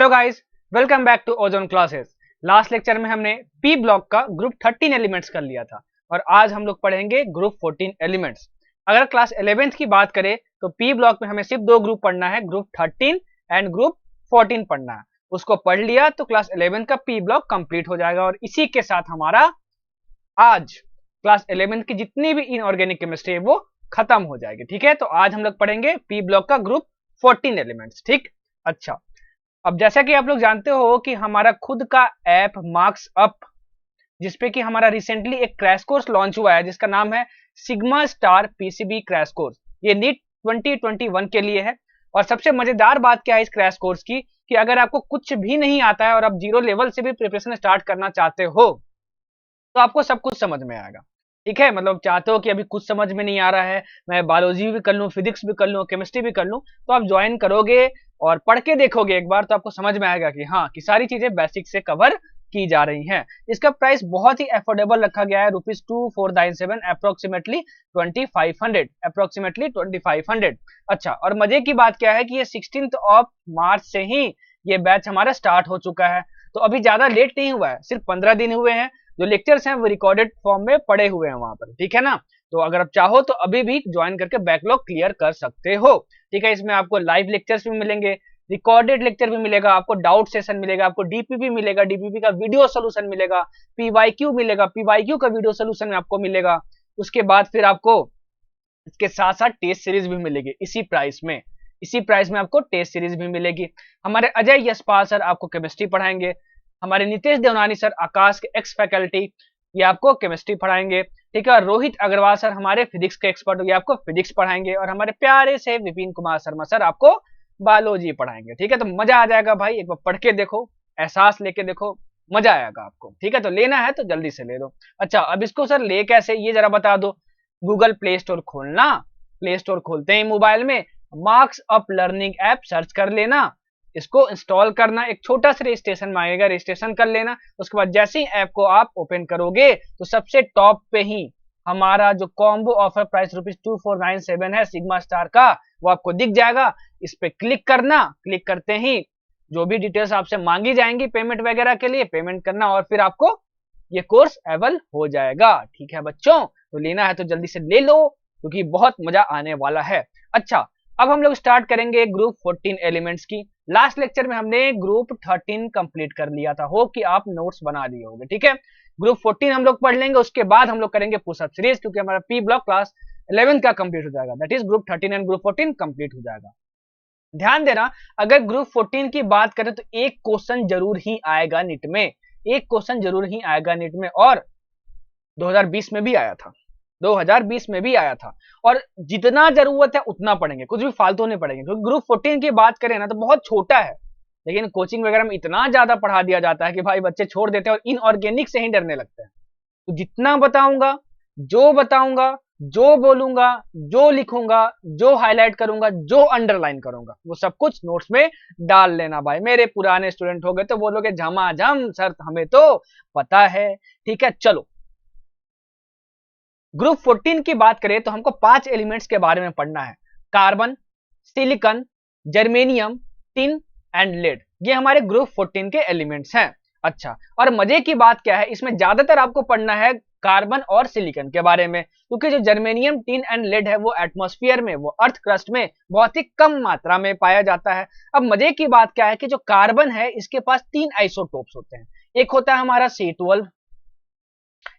Hello guys, welcome back to Ozone classes. Last lecture में हमने P block का group 13 elements कर लिया था और आज हम लोग पढ़ेंगे ग्रुप 14 एलिमेंट्स। अगर क्लास 11th की बात करें तो पी ब्लॉक में हमें सिर्फ दो ग्रुप पढ़ना है, ग्रुप 13 एंड ग्रुप 14 पढ़ना है। उसको पढ़ लिया तो क्लास 11 का पी ब्लॉक कंप्लीट हो जाएगा और इसी के साथ हमारा आज क्लास 11 की जितनी भी इनऑर्गेनिक केमिस्ट्री है वो खत्म हो जाएगी। ठीक है, तो आज हम लोग पढ़ेंगे पी ब्लॉक का ग्रुप 14 एलिमेंट्स। ठीक, अच्छा। अब जैसा कि आप लोग जानते हो कि हमारा खुद का ऐप मार्क्स अप, जिसपे कि हमारा रिसेंटली एक क्रैश कोर्स लॉन्च हुआ है जिसका नाम है sigma star PCB crash course. ये नीट 2021 के लिए है। और सबसे मजेदार बात क्या है इस क्रैश कोर्स की कि अगर आपको कुछ भी नहीं आता है और आप जीरो लेवल से भी प्रिपरेशन स्टार्ट करना चाहते हो तो आपको सब कुछ समझ में आएगा। ठीक है, मतलब चाहते हो कि अभी कुछ समझ में नहीं आ रहा है, मैं बायोलॉजी भी कर लूं, फिजिक्स भी कर लूं, केमिस्ट्री भी कर लूं, तो आप ज्वाइन करोगे और पढ़ के देखोगे एक बार तो आपको समझ में आएगा कि हाँ, कि सारी चीजें बेसिक से कवर की जा रही हैं। इसका प्राइस बहुत ही अफोर्डेबल रखा गया है, ₹2497, अप्रोक्सीमेटली 2500। अच्छा, और मजे की बात क्या है कि ये 16 मार्च से ही ये बैच हमारा स्टार्ट हो चुका है। तो अभी ज्यादा लेट नहीं हुआ है, सिर्फ 15 दिन हुए हैं। जो लेक्चर्स हैं वो रिकॉर्डेड फॉर्म में पड़े हुए हैं वहां पर। ठीक है ना, तो अगर आप चाहो तो अभी भी ज्वाइन करके बैकलॉग क्लियर कर सकते हो। ठीक है, इसमें आपको लाइव लेक्चर्स भी मिलेंगे, रिकॉर्डेड लेक्चर भी मिलेगा, आपको डाउट सेशन मिलेगा, आपको डीपीपी मिलेगा, डीपीपी का वीडियो सोल्यूशन मिलेगा, पीवाईक्यू मिलेगा, पीवाईक्यू का वीडियो सोल्यूशन आपको मिलेगा। उसके बाद फिर आपको इसके साथ साथ टेस्ट सीरीज भी मिलेगी इसी प्राइस में आपको टेस्ट सीरीज भी मिलेगी। हमारे अजय यशपाल सर आपको केमिस्ट्री पढ़ाएंगे, हमारे नितेश देवनानी सर आकाश के एक्स फैकल्टी ये आपको केमिस्ट्री पढ़ाएंगे। ठीक है, और रोहित अग्रवाल सर हमारे फिजिक्स के एक्सपर्ट ये आपको फिजिक्स पढ़ाएंगे और हमारे प्यारे से विपिन कुमार शर्मा सर आपको बायोलॉजी पढ़ाएंगे। ठीक है, तो मजा आ जाएगा भाई, एक बार पढ़ के देखो, एहसास लेके देखो, मजा आएगा आपको। ठीक है, तो लेना है तो जल्दी से ले लो। अच्छा, अब इसको सर ले कैसे ये जरा बता दो। गूगल प्ले स्टोर खोलना, प्ले स्टोर खोलते ही मोबाइल में marks up learning app search कर लेना, इसको इंस्टॉल करना, एक छोटा सा रजिस्ट्रेशन मांगेगा, रजिस्ट्रेशन कर लेना। उसके बाद जैसे ही ऐप को आप ओपन करोगे तो सबसे टॉप पे ही हमारा जो कॉम्बो ऑफर प्राइस ₹2497 है सिग्मा स्टार का, वो आपको दिख जाएगा। इस पे क्लिक करना, क्लिक करते ही जो भी डिटेल्स आपसे मांगी जाएंगी पेमेंट वगैरह के लिए, पेमेंट करना और फिर आपको ये कोर्स अवेल हो जाएगा। ठीक है बच्चों, तो लेना है तो जल्दी से ले लो क्योंकि बहुत मजा आने वाला है। अच्छा, अब हम लोग स्टार्ट करेंगे ग्रुप 14 एलिमेंट्स की। लास्ट लेक्चर में हमने ग्रुप 13 कंप्लीट कर लिया था, होप कि आप नोट्स बना दिए होंगे। ठीक है, ग्रुप 14 हम लोग पढ़ लेंगे, उसके बाद हम लोग करेंगे पुशअप सीरीज क्योंकि हमारा पी ब्लॉक क्लास 11 का कंप्लीट हो जाएगा, that is group 13 and group 14 complete हो जाएगा। ध्यान देना, अगर ग्रुप 14 की बात करें तो एक क्वेश्चन जरूर ही आएगा नीट में, एक क्वेश्चन जरूर ही आएगा नीट में, और 2020 में भी आया था, 2020 में भी आया था। और जितना जरूरत है उतना पढ़ेंगे, कुछ भी फालतू नहीं पढ़ेंगे क्योंकि ग्रुप 14 की बात करें ना तो बहुत छोटा है, लेकिन कोचिंग वगैरह में इतना ज्यादा पढ़ा दिया जाता है कि भाई बच्चे छोड़ देते हैं और इनऑर्गेनिक से ही डरने लगते हैं। तो जितना बताऊंगा, जो बोलूंगा, जो लिखूंगा, जो हाईलाइट करूंगा, जो अंडरलाइन करूंगा, वो सब कुछ नोट्स में डाल लेना भाई। मेरे पुराने स्टूडेंट हो गए तो बोलोगे झमाझम सर हमें तो पता है। ठीक है, चलो ग्रुप 14 की बात करें तो हमको 5 एलिमेंट्स के बारे में पढ़ना है, carbon, silicon, germanium, tin and lead. ये हमारे ग्रुप 14 के एलिमेंट्स हैं। अच्छा, और मजे की बात क्या है, इसमें ज्यादातर आपको पढ़ना है कार्बन और सिलिकॉन के बारे में क्योंकि जो जर्मेनियम, टिन एंड लेड है वो एटमॉस्फेयर में, वो अर्थ क्रस्ट में बहुत ही कम मात्रा में पाया जाता है। अब मजे की बात क्या है कि जो कार्बन है इसके पास 3 आइसोटोप्स होते हैं, एक होता है हमारा C12,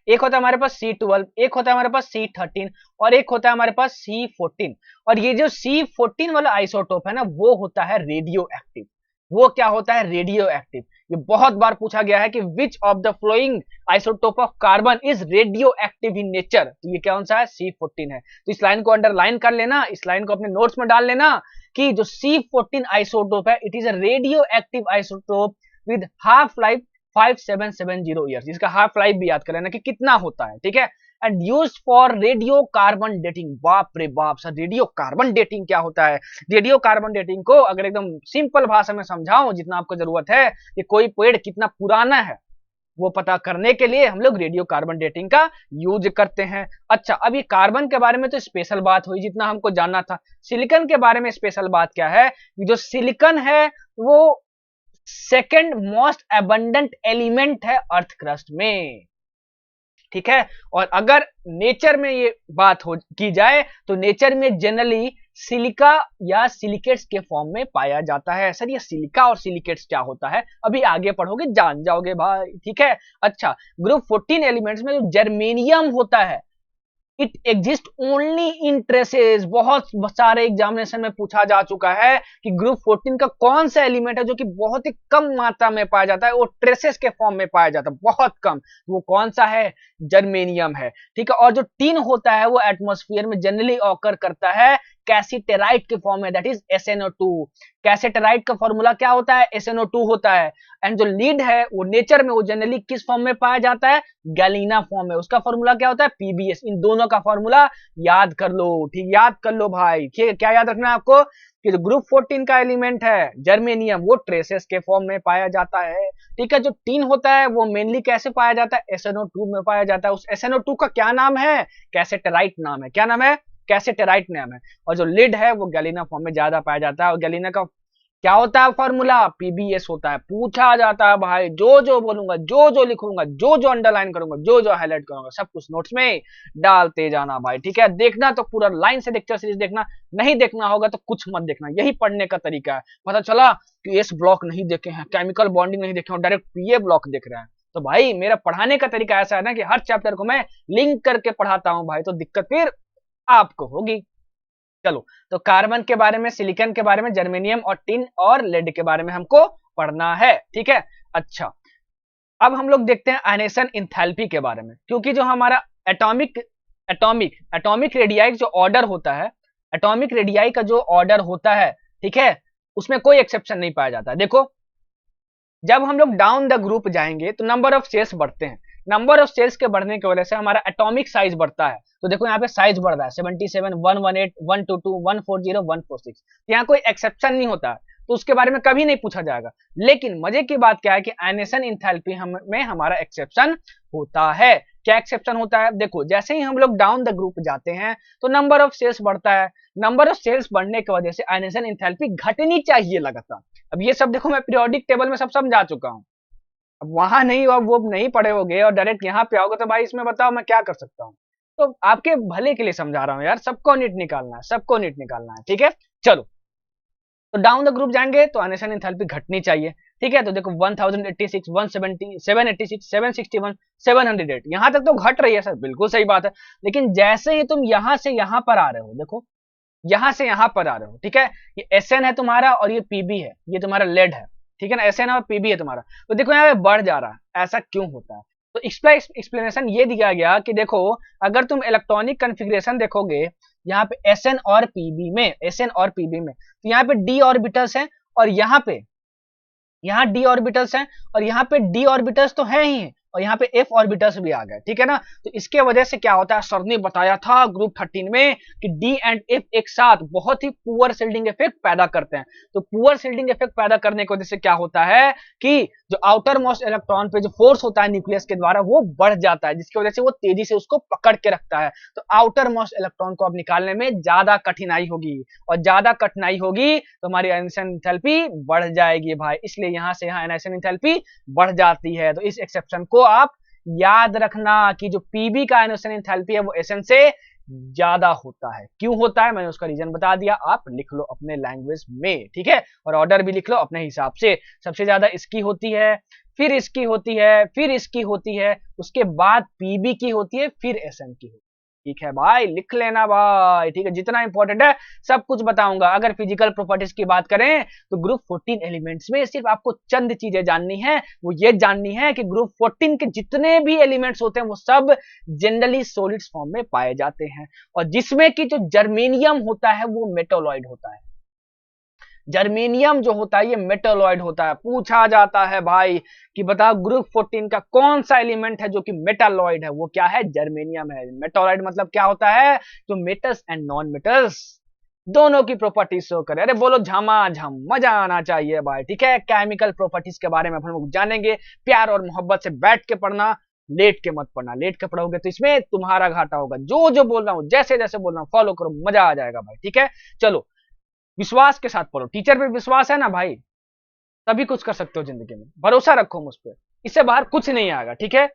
एक होता है हमारे पास C12, एक होता है हमारे पास C13 और एक होता है हमारे पास C14। और ये जो C14 वाला आइसोटोप है ना वो होता है रेडियो एक्टिव। वो क्या होता है? Radio active. ये बहुत बार पूछा गया है कि which of the flowing isotope of carbon is radio active in nature, तो ये कौन सा है? C14 है। तो इस लाइन को अंडरलाइन कर लेना, इस लाइन को अपने नोट्स में डाल लेना कि जो C14 आइसोटोप है it is a radio active isotope with half life 5770 years. इसका हाफ लाइफ भी याद कर लेना कि कितना होता है। ठीक है, and use for radio carbon dating. बाप रे बाप सर, रेडियो कार्बन डेटिंग क्या होता है? रेडियो कार्बन डेटिंग को अगर एकदम सिंपल भाषा में समझाऊं जितना आपको जरूरत है कि कोई पेड़ कितना पुराना है वो पता करने के लिए हम लोग रेडियो कार्बन डेटिंग का यूज करते हैं। अच्छा, अब ये कार्बन के बारे में तो स्पेशल बात हुई जितना हमको जानना था। सिलिकॉन के बारे में स्पेशल बात क्या है? जो सिलिकॉन है वो सेकेंड मोस्ट एबंडेंट एलिमेंट है अर्थ क्रस्ट में, ठीक है। और अगर नेचर में ये बात हो की जाए तो नेचर में जनरली सिलिका या सिलिकेट्स के फॉर्म में पाया जाता है। सर ये सिलिका और सिलिकेट्स क्या होता है, अभी आगे पढ़ोगे जान जाओगे भाई, ठीक है। अच्छा, ग्रुप 14 एलिमेंट्स में जो जर्मेनियम होता है, it exist only in traces. बहुत सारे एग्जामिनेशन में पूछा जा चुका है कि ग्रुप 14 का कौन सा एलिमेंट है जो कि बहुत ही कम मात्रा में पाया जाता है, वो ट्रेसेस के फॉर्म में पाया जाता है, बहुत कम। वो कौन सा है? जर्मेनियम है, ठीक है। और जो टिन होता है वो एटमॉस्फेयर में जनरली ऑकर करता है कैसिटेराइट के फॉर्म में, दैट इज SnO2। कैसिटेराइट का फॉर्मूला क्या होता है? SnO2 होता है। एंड जो लीड है वो नेचर में वो जनरली किस फॉर्म में पाया जाता है? गैलिना फॉर्म में। उसका फॉर्मूला क्या होता है? PbS। इन दोनों का फॉर्मूला याद कर लो, ठीक, याद कर लो भाई, ठीक है। क्या याद रखना है आपको कि जो ग्रुप 14 का एलिमेंट है जर्मेनियम, वो ट्रेसेस के फॉर्म में पाया जाता है, ठीक है। जो टिन होता है वो मेनली कैसे पाया जाता है? SnO2 में पाया जाता है। उस SnO2 का क्या नाम है? कैसेटेराइट नाम है। क्या नाम है? कैसेटेराइट नाम है। और जो लिड है वो गैलिना फॉर्म में ज्यादा पाया जाता है। और गैलिना का क्या होता है फॉर्मूला? PbS होता है। पूछा जाता है भाई, जो जो बोलूंगा, जो जो लिखूंगा, जो जो अंडरलाइन करूंगा, जो जो हाईलाइट करूंगा, सब कुछ नोट्स में डालते जाना भाई, ठीक है। देखना तो पूरा लाइन से लेक्चर सीरीज देखना, नहीं देखना होगा तो कुछ मत देखना। यही पढ़ने का तरीका है। पता चला कि एस ब्लॉक नहीं देखे हैं, केमिकल बॉन्डिंग नहीं देखे हैं, डायरेक्ट PA ब्लॉक देख रहे हैं, तो भाई मेरा पढ़ाने का तरीका ऐसा है ना कि हर चैप्टर को मैं लिंक करके पढ़ाता हूं भाई, तो दिक्कत फिर आपको होगी। चलो, तो कार्बन के बारे में, सिलिकॉन के बारे में, जर्मेनियम और टिन और लेड के बारे में हमको पढ़ना है, ठीक है। अच्छा, अब हम लोग देखते हैं आयनेशन इंथैल्पी के बारे में, क्योंकि जो हमारा एटॉमिक रेडियाई जो ऑर्डर होता है, एटॉमिक रेडियाई का जो ऑर्डर होता है, ठीक है, उसमें कोई एक्सेप्शन नहीं पाया जाता। देखो, जब हम लोग डाउन द ग्रुप जाएंगे तो नंबर ऑफ सेल्स बढ़ते हैं। नंबर ऑफ सेल्स के बढ़ने की वजह से हमारा एटॉमिक साइज बढ़ता है। तो देखो यहाँ पे साइज बढ़ रहा है 77, 118, 122, 140, 146। यहाँ कोई एक्सेप्शन नहीं होता है, तो उसके बारे में कभी नहीं पूछा जाएगा। लेकिन मजे की बात क्या है कि आयनेशन इंथैल्पी में हमारा एक्सेप्शन होता है। क्या एक्सेप्शन होता है? देखो, जैसे ही हम लोग डाउन द ग्रुप जाते हैं तो नंबर ऑफ सेल्स बढ़ता है। नंबर ऑफ सेल्स बढ़ने की वजह से आयनेशन इंथैल्पी घटनी चाहिए लगातार। अब ये सब देखो मैं पीरियोडिक टेबल में सब समझा चुका हूँ। अब वहां नहीं, अब वो नहीं पढ़े होगे और डायरेक्ट यहाँ पे आओगे तो भाई इसमें बताओ मैं क्या कर सकता हूँ। तो आपके भले के लिए समझा रहा हूँ यार, सबको नीट निकालना है, सबको नीट निकालना है, ठीक है। चलो, तो डाउन द ग्रुप जाएंगे तो आयनेशन एंथैल्पी घटनी चाहिए, ठीक है। तो देखो 1086, 170, 786, 761, 708, यहां तक तो घट रही है सर, बिल्कुल सही बात है। लेकिन जैसे ही तुम यहां से यहां पर आ रहे हो, देखो यहां से यहां पर आ रहे हो, ठीक है, ये SN है तुम्हारा और ये PB है, ये तुम्हारा लेड है, ठीक है ना, SN और PB है तुम्हारा। तो देखो यहाँ पे बढ़ जा रहा है, ऐसा क्यों होता है? तो इसका एक्सप्लेनेशन ये दिया गया कि देखो, अगर तुम इलेक्ट्रॉनिक कॉन्फ़िगरेशन देखोगे यहाँ पे SN और PB में, SN और PB में, तो यहाँ पे d ऑर्बिटल्स हैं और यहाँ d ऑर्बिटल्स हैं और यहाँ पे d ऑर्बिटल्स तो है ही, और यहाँ पे f ऑर्बिटल्स भी आ गए, ठीक है ना। तो इसके वजह से क्या होता है, सर ने बताया था ग्रुप 13 में कि d एंड f एक साथ बहुत ही पुअर शिल्डिंग इफेक्ट पैदा करते हैं। तो पुअर शिल्डिंग इफेक्ट पैदा करने की वजह से क्या होता है कि जो आउटर मोस्ट इलेक्ट्रॉन पे जो फोर्स होता है न्यूक्लियस के द्वारा वो बढ़ जाता है, जिसकी वजह से वो तेजी से उसको पकड़ के रखता है। तो आउटर मोस्ट इलेक्ट्रॉन को अब निकालने में ज्यादा कठिनाई होगी, और ज्यादा कठिनाई होगी तो हमारी आयनेशन एंथैल्पी बढ़ जाएगी भाई, इसलिए यहां से यहां आयनेशन एंथैल्पी बढ़ जाती है। तो इस एक्सेप्शन को आप याद रखना कि जो PB का आयनेशन एंथैल्पी है वो SN से ज्यादा होता है। क्यों होता है मैंने उसका रीजन बता दिया, आप लिख लो अपने लैंग्वेज में, ठीक है, और ऑर्डर भी लिख लो अपने हिसाब से। सबसे ज्यादा इसकी होती है, फिर इसकी होती है, फिर इसकी होती है, उसके बाद PB की होती है, फिर SN की होती है, ठीक है भाई, लिख लेना भाई, ठीक है। जितना इंपॉर्टेंट है सब कुछ बताऊंगा। अगर फिजिकल प्रॉपर्टीज की बात करें तो ग्रुप 14 एलिमेंट्स में सिर्फ आपको चंद चीजें जाननी है। वो ये जाननी है कि ग्रुप 14 के जितने भी एलिमेंट्स होते हैं वो सब जनरली सॉलिड्स फॉर्म में पाए जाते हैं, और जिसमें कि जो जर्मेनियम होता है वो मेटालॉइड होता है। जर्मेनियम जो होता है ये मेटालॉइड होता है। पूछा जाता है भाई कि बताओ ग्रुप 14 का कौन सा एलिमेंट है जो कि मेटालॉइड है? वो क्या है? जर्मेनियम है। मेटालॉइड मतलब क्या होता है? तो मेटल्स एंड नॉन मेटल्स दोनों की प्रॉपर्टीज शो करे। अरे बोलो झमाझम, मजा आना चाहिए भाई, ठीक है। केमिकल प्रॉपर्टीज के बारे में हम लोग जानेंगे, प्यार और मोहब्बत से बैठ के पढ़ना, लेट के मत पढ़ना। लेट के पढ़ोगे तो इसमें तुम्हारा घाटा होगा। जो जो बोल रहा हूँ, जैसे जैसे बोल रहा हूँ फॉलो करो, मजा आ जाएगा भाई, ठीक है। चलो, विश्वास के साथ पढ़ो, टीचर पे विश्वास है ना भाई? तभी कुछ कर सकते हो जिंदगी में, भरोसा रखो मुझ पर, इससे बाहर कुछ नहीं आएगा, ठीक है,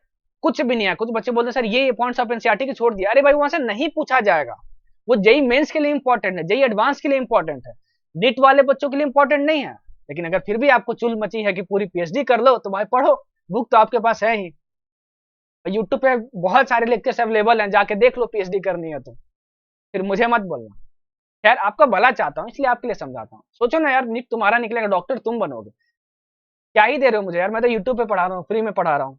कुछ भी नहीं आया। कुछ बच्चे बोलते हैं सर ये पॉइंट्स ऑफ एनसीईआरटी के छोड़ दिया, अरे भाई वहां से नहीं पूछा जाएगा, वो जेई मेंस के लिए इंपॉर्टेंट है, जेई एडवांस के लिए इंपॉर्टेंट है, नीट वाले बच्चों के लिए इंपॉर्टेंट नहीं है। लेकिन अगर फिर भी आपको चुल मची है कि पूरी पीएचडी कर लो, तो भाई पढ़ो, बुक तो आपके पास है ही, यूट्यूब पे बहुत सारे लेक्चर्स अवेलेबल हैं, जाके देख लो पीएचडी करनी है तो, फिर मुझे मत बोलना। खैर आपका भला चाहता हूँ इसलिए आपके लिए समझाता हूँ, सोचो ना यार, नीट तुम्हारा निकलेगा, डॉक्टर तुम बनोगे, क्या ही दे रहे हो मुझे यार, मैं तो यूट्यूब पे पढ़ा रहा हूँ, फ्री में पढ़ा रहा हूँ,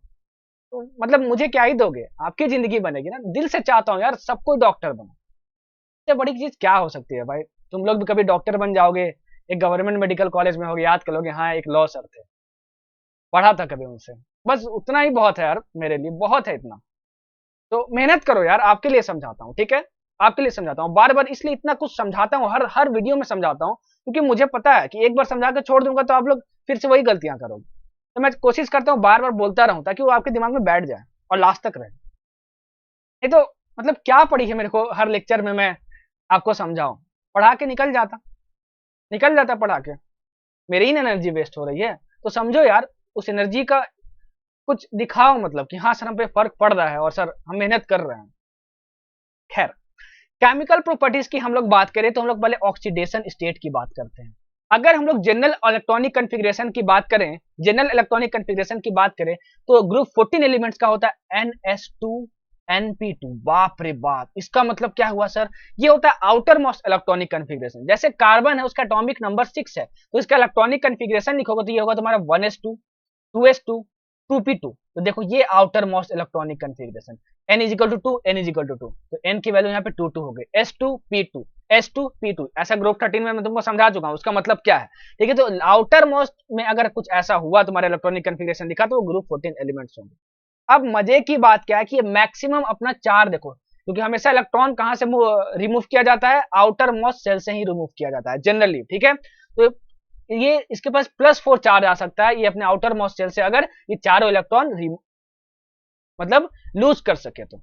तो मतलब मुझे क्या ही दोगे, आपकी जिंदगी बनेगी ना। दिल से चाहता हूँ यार सब कोई डॉक्टर बने, इससे बड़ी चीज क्या हो सकती है भाई, तुम लोग भी कभी डॉक्टर बन जाओगे, एक गवर्नमेंट मेडिकल कॉलेज में होगे, याद करोगे हाँ एक लॉ सर थे, पढ़ा था कभी उनसे, बस उतना ही बहुत है यार, मेरे लिए बहुत है इतना। तो मेहनत करो यार, आपके लिए समझाता हूँ, ठीक है, आपके लिए समझाता हूँ, बार बार इसलिए इतना कुछ समझाता हूँ, हर हर वीडियो में समझाता हूँ, क्योंकि मुझे पता है कि एक बार समझा के छोड़ दूंगा तो आप लोग फिर से वही गलतियां करोगे, तो मैं कोशिश करता हूँ बार बार बोलता रहूं, ताकि वो आपके दिमाग में बैठ जाए और लास्ट तक रहे। नहीं तो मतलब क्या पड़ी है मेरे को हर लेक्चर में मैं आपको समझाऊं, पढ़ा के निकल जाता पढ़ा के, मेरी ही एनर्जी वेस्ट हो रही है, तो समझो यार उस एनर्जी का कुछ दिखाओ, मतलब कि हाँ सर हम पे फर्क पड़ रहा है और सर हम मेहनत कर रहे हैं। खैर केमिकल प्रॉपर्टीज की हम लोग बात करें तो हम लोग पहले ऑक्सीडेशन स्टेट की बात करते हैं। अगर हम लोग जनरल इलेक्ट्रॉनिक कन्फिग्रेशन की बात करें, जनरल इलेक्ट्रॉनिक कन्फिग्रेशन की बात करें, तो ग्रुप 14 एलिमेंट्स का होता है NS2 NP2। बाप रे बाप, इसका मतलब क्या हुआ सर, ये होता है आउटर मोस्ट इलेक्ट्रॉनिक कन्फिग्रेशन। जैसे कार्बन है उसका एटॉमिक नंबर 6 है, तो इसका इलेक्ट्रॉनिक कन्फिग्रेशन लिखोगे तो ये होगा तुम्हारा 1s2 2s2 2p2। तो देखो ये outer most electronic configuration, n is equal to 2 n is equal to 2, तो n की वैल्यू यहाँ पे 2 2 हो गई, s2p2 s2p2। ऐसा ग्रुप 13 में मैं तुमको समझा चुका हूँ, उसका मतलब क्या है, ठीक है। तो आउटर मोस्ट में अगर कुछ ऐसा हुआ तुम्हारे इलेक्ट्रॉनिक कन्फिग्रेशन दिखा, तो वो ग्रुप 14 एलिमेंट्स होंगे। अब मजे की बात क्या है कि मैक्सिमम अपना 4 देखो, क्योंकि हमेशा इलेक्ट्रॉन कहां से रिमूव किया जाता है, आउटर मोस्ट सेल से ही रिमूव किया जाता है जनरली, ठीक है। तो ये इसके पास +4 चार्ज आ सकता है, ये अपने आउटर मोस्ट सेल से अगर ये चारों इलेक्ट्रॉन मतलब लूज कर सके तो,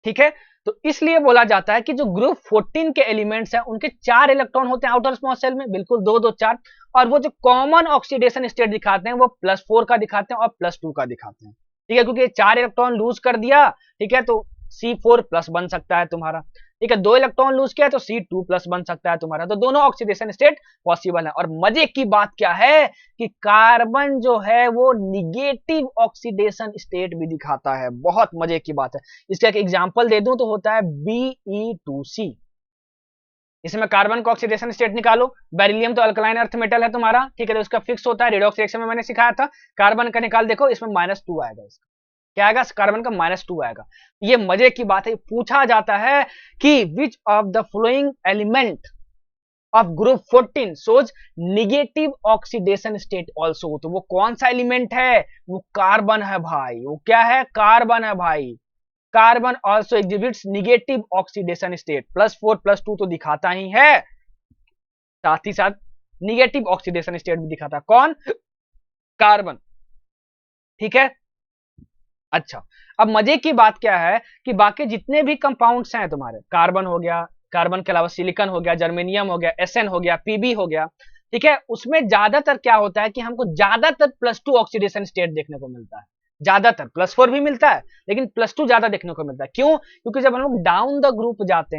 ठीक है। तो इसलिए बोला जाता है कि जो ग्रुप 14 के एलिमेंट्स हैं उनके 4 इलेक्ट्रॉन होते हैं आउटर स्मॉल सेल में, बिल्कुल 2 2 4, और वो जो कॉमन ऑक्सीडेशन स्टेट दिखाते हैं वो +4 का दिखाते हैं और +2 का दिखाते हैं, ठीक है। क्योंकि 4 इलेक्ट्रॉन लूज कर दिया, ठीक है, तो C4+ बन सकता है तुम्हारा, ठीक है। 2 इलेक्ट्रॉन लूज किया तो C2+ बन सकता है तुम्हारा, तो दोनों ऑक्सीडेशन स्टेट पॉसिबल है। और मजे की बात क्या है कि कार्बन जो है वो निगेटिव ऑक्सीडेशन स्टेट भी दिखाता है, बहुत मजे की बात है। इसका एक एग्जांपल दे दूं तो होता है Be2C, इसमें कार्बन का ऑक्सीडेशन स्टेट निकालो, बेरिलियम तो अल्कलाइन अर्थ मेटल है तुम्हारा, ठीक है, तो उसका फिक्स होता है, रिडॉक्स रिएक्शन में मैंने सिखाया था, कार्बन का निकाल देखो, इसमें -2 आएगा, इसका क्या आएगा, कार्बन का -2 आएगा। ये मजे की बात है, पूछा जाता है कि which of the flowing element of group 14 shows negative oxidation state also, तो वो कौन सा एलिमेंट है, वो कार्बन है भाई, वो क्या है, कार्बन है भाई। Carbon also exhibits negative oxidation state, +4 +2 तो दिखाता ही है, साथ ही साथ निगेटिव ऑक्सीडेशन स्टेट भी दिखाता है, कौन, कार्बन, ठीक है। अच्छा, अब मजे की बात क्या है कि बाकी जितने भी कंपाउंड्स हैं तुम्हारे, कार्बन हो गया, कार्बन के अलावा सिलिकॉन हो गया, जर्मेनियम हो गया, SN हो गया, PB हो गया, ठीक है, उसमें ज्यादातर क्या होता है कि हमको ज्यादातर +2 ऑक्सीडेशन स्टेट देखने को मिलता है, ज्यादातर +4 भी मिलता है लेकिन +2 ज्यादा देखने को मिलता है। क्यों, क्योंकि जब हम लोग डाउन द ग्रुप जाते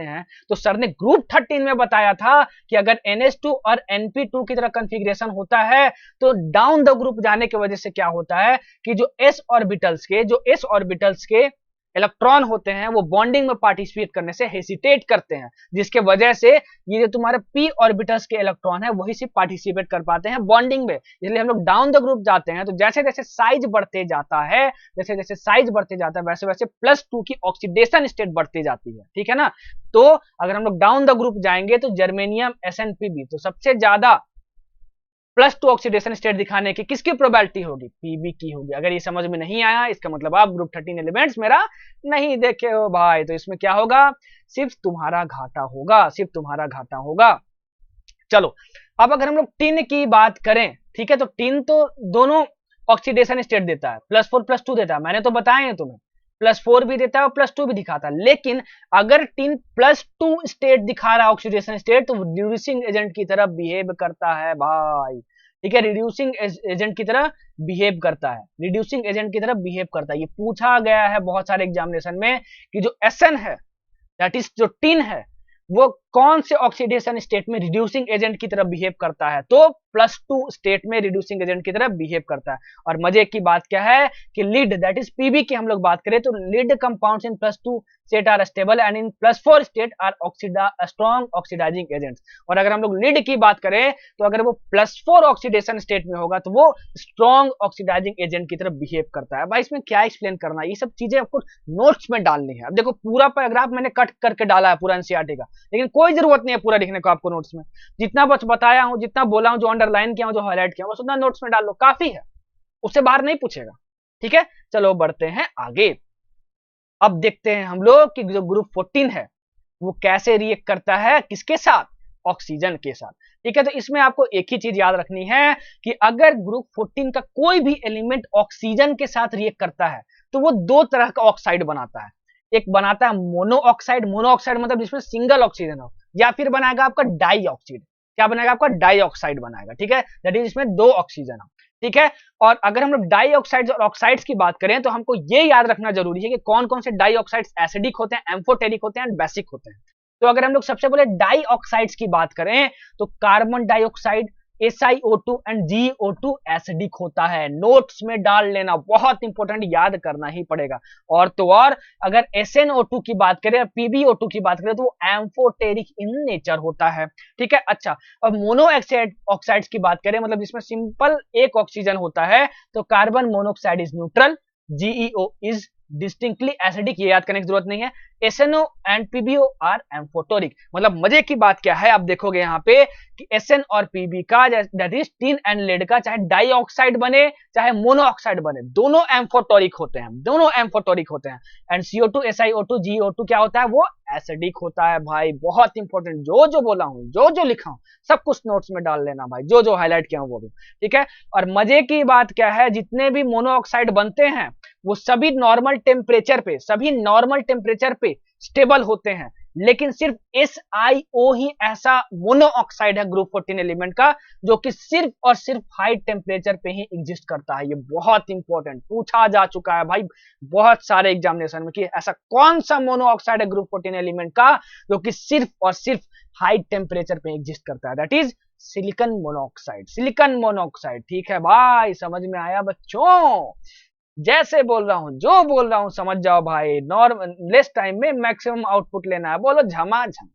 हैं, तो सर ने ग्रुप 13 में बताया था कि अगर NH2 और NP2 की तरह कंफिग्रेशन होता है, तो डाउन द ग्रुप जाने की वजह से क्या होता है कि जो s ऑर्बिटल्स के इलेक्ट्रॉन होते हैं वो बॉन्डिंग में पार्टिसिपेट करने से हेसिटेट करते हैं, जिसके वजह से ये जो तुम्हारे p ऑर्बिटल्स के इलेक्ट्रॉन है वही सिर्फ पार्टिसिपेट कर पाते हैं बॉन्डिंग में। इसलिए हम लोग डाउन द ग्रुप जाते हैं, तो जैसे जैसे साइज बढ़ते जाता है, वैसे वैसे +2 की ऑक्सीडेशन स्टेट बढ़ती जाती है, ठीक है ना। तो अगर हम लोग डाउन द ग्रुप जाएंगे तो जर्मेनियम SNPB, तो सबसे ज्यादा +2 ऑक्सीडेशन स्टेट दिखाने की किसकी प्रोबेबिलिटी होगी, पीबी की होगी। अगर ये समझ में नहीं आया, इसका मतलब आप ग्रुप 13 एलिमेंट्स मेरा नहीं देखे हो भाई, तो इसमें क्या होगा, सिर्फ तुम्हारा घाटा होगा। चलो, अब अगर हम लोग टिन की बात करें, ठीक है, तो टिन तो दोनों ऑक्सीडेशन स्टेट देता है, +4 +2 देता है, मैंने तो बताया है तुम्हें, +4 भी देता है और +2 भी दिखाता है, लेकिन अगर टिन +2 स्टेट दिखा रहा है ऑक्सीडेशन स्टेट, तो रिड्यूसिंग एजेंट की तरह बिहेव करता है भाई। ठीक है, रिड्यूसिंग एजेंट की तरह बिहेव करता है, रिड्यूसिंग एजेंट की तरह बिहेव करता है। ये पूछा गया है बहुत सारे एग्जामिनेशन में कि जो SN है, दैट इज जो टिन है, वो कौन से ऑक्सीडेशन स्टेट में रिड्यूसिंग एजेंट की तरह बिहेव करता है, तो +2 स्टेट में रिड्यूसिंग एजेंट की तरह बिहेव करता है। और मजे की बात क्या है कि लीड दैट इज पीबी की हम लोग बात करें तो lead compounds in +2 state are stable and in +4 state are strong oxidising agents. और अगर हम लोग लीड की बात करें तो अगर वो +4 ऑक्सीडेशन स्टेट में होगा तो वो स्ट्रॉन्ग ऑक्सीडाइजिंग एजेंट की तरह बिहेव करता है। भाई इसमें क्या एक्सप्लेन करना है, ये सब चीजें आपको नोट्स में डालनी है। अब देखो पूरा पैराग्राफ मैंने कट करके डाला है पूरा एनसीईआरटी का, लेकिन कोई जरूरत नहीं है पूरा लिखने को आपको नोट्स में। जितना बस बताया हूं, जितना बोला हूं, जो अंडरलाइन किया हूं, जो हाईलाइट किया हूं, बस उतना नोट्स में डाल लो, काफी है, उससे बाहर नहीं पूछेगा। ठीक है, चलो बढ़ते हैं आगे। अब देखते हैं हम लोग कि जो ग्रुप 14 है वो कैसे रिएक्ट करता है, किसके साथ, ऑक्सीजन के साथ। ठीक है, तो इसमें आपको एक ही चीज याद रखनी है कि अगर ग्रुप 14 का कोई भी एलिमेंट ऑक्सीजन के साथ रिएक्ट करता है तो वो दो तरह का ऑक्साइड बनाता है। एक बनाता है मोनो ऑक्साइड, मोनो ऑक्साइड मतलब जिसमें सिंगल ऑक्सीजन हो, या फिर बनाएगा आपका डाई ऑक्साइड। क्या बनाएगा आपका, डाई ऑक्साइड बनाएगा। ठीक है, दैट इज इसमें दो ऑक्सीजन हो। ठीक है, और अगर हम लोग डाई ऑक्साइड्स और ऑक्साइड्स की बात करें तो हमको ये याद रखना जरूरी है कि कौन कौन से डाई ऑक्साइड्स एसिडिक होते हैं, एम्फोटेरिक होते हैं एंड बेसिक होते हैं। तो अगर हम लोग सबसे पहले डाई ऑक्साइड्स की बात करें तो carbon dioxide, SiO2 and GO2 acidic होता है। नोट्स में डाल लेना, बहुत इंपॉर्टेंट, याद करना ही पड़ेगा। और तो और अगर SnO2 की बात करें, PbO2 की बात करें तो वो एम्फोटेरिक इन नेचर होता है। ठीक है, अच्छा, अब मोनो ऑक्साइड्स की बात करें, मतलब जिसमें सिंपल एक ऑक्सीजन होता है, तो carbon monoxide is neutral, GeO is distinctly acidic, ये याद करने की जरूरत नहीं है। SNO and PbO are amphoteric. मतलब मजे की बात क्या है, आप देखोगे यहाँ पे कि SN और PB का, that is tin and lead का, चाहे डाइऑक्साइड बने चाहे मोनोऑक्साइड बने, दोनों एम्फोटेरिक होते हैं, दोनों एम्फोटेरिक होते हैं। एंड CO2, SiO2, GO2 क्या होता है, वो एसिडिक होता है। भाई बहुत इंपॉर्टेंट, जो जो बोला हूं, जो जो लिखा हूं, सब कुछ नोट्स में डाल लेना भाई, जो जो हाईलाइट किया हूं वो भी। ठीक है, और मजे की बात क्या है, जितने भी मोनोऑक्साइड बनते हैं वो सभी नॉर्मल टेम्परेचर पे, सभी नॉर्मल टेम्परेचर पे स्टेबल होते हैं, लेकिन सिर्फ SiO ही ऐसा मोनोऑक्साइड है ग्रुप 14 एलिमेंट का जो कि सिर्फ और सिर्फ हाई टेम्परेचर पे ही एग्जिस्ट करता है। ये बहुत इंपॉर्टेंट पूछा जा चुका है भाई बहुत सारे एग्जामिनेशन में कि ऐसा कौन सा मोनोऑक्साइड है ग्रुप 14 एलिमेंट का जो कि सिर्फ और सिर्फ हाई टेम्परेचर पे एग्जिस्ट करता है, that is silicon monoxide, silicon monoxide. ठीक है भाई, समझ में आया बच्चों, जैसे बोल रहा हूं, जो बोल रहा हूं समझ जाओ भाई, नॉर्मल लेस टाइम में मैक्सिमम आउटपुट लेना है, बोलो झमाझम।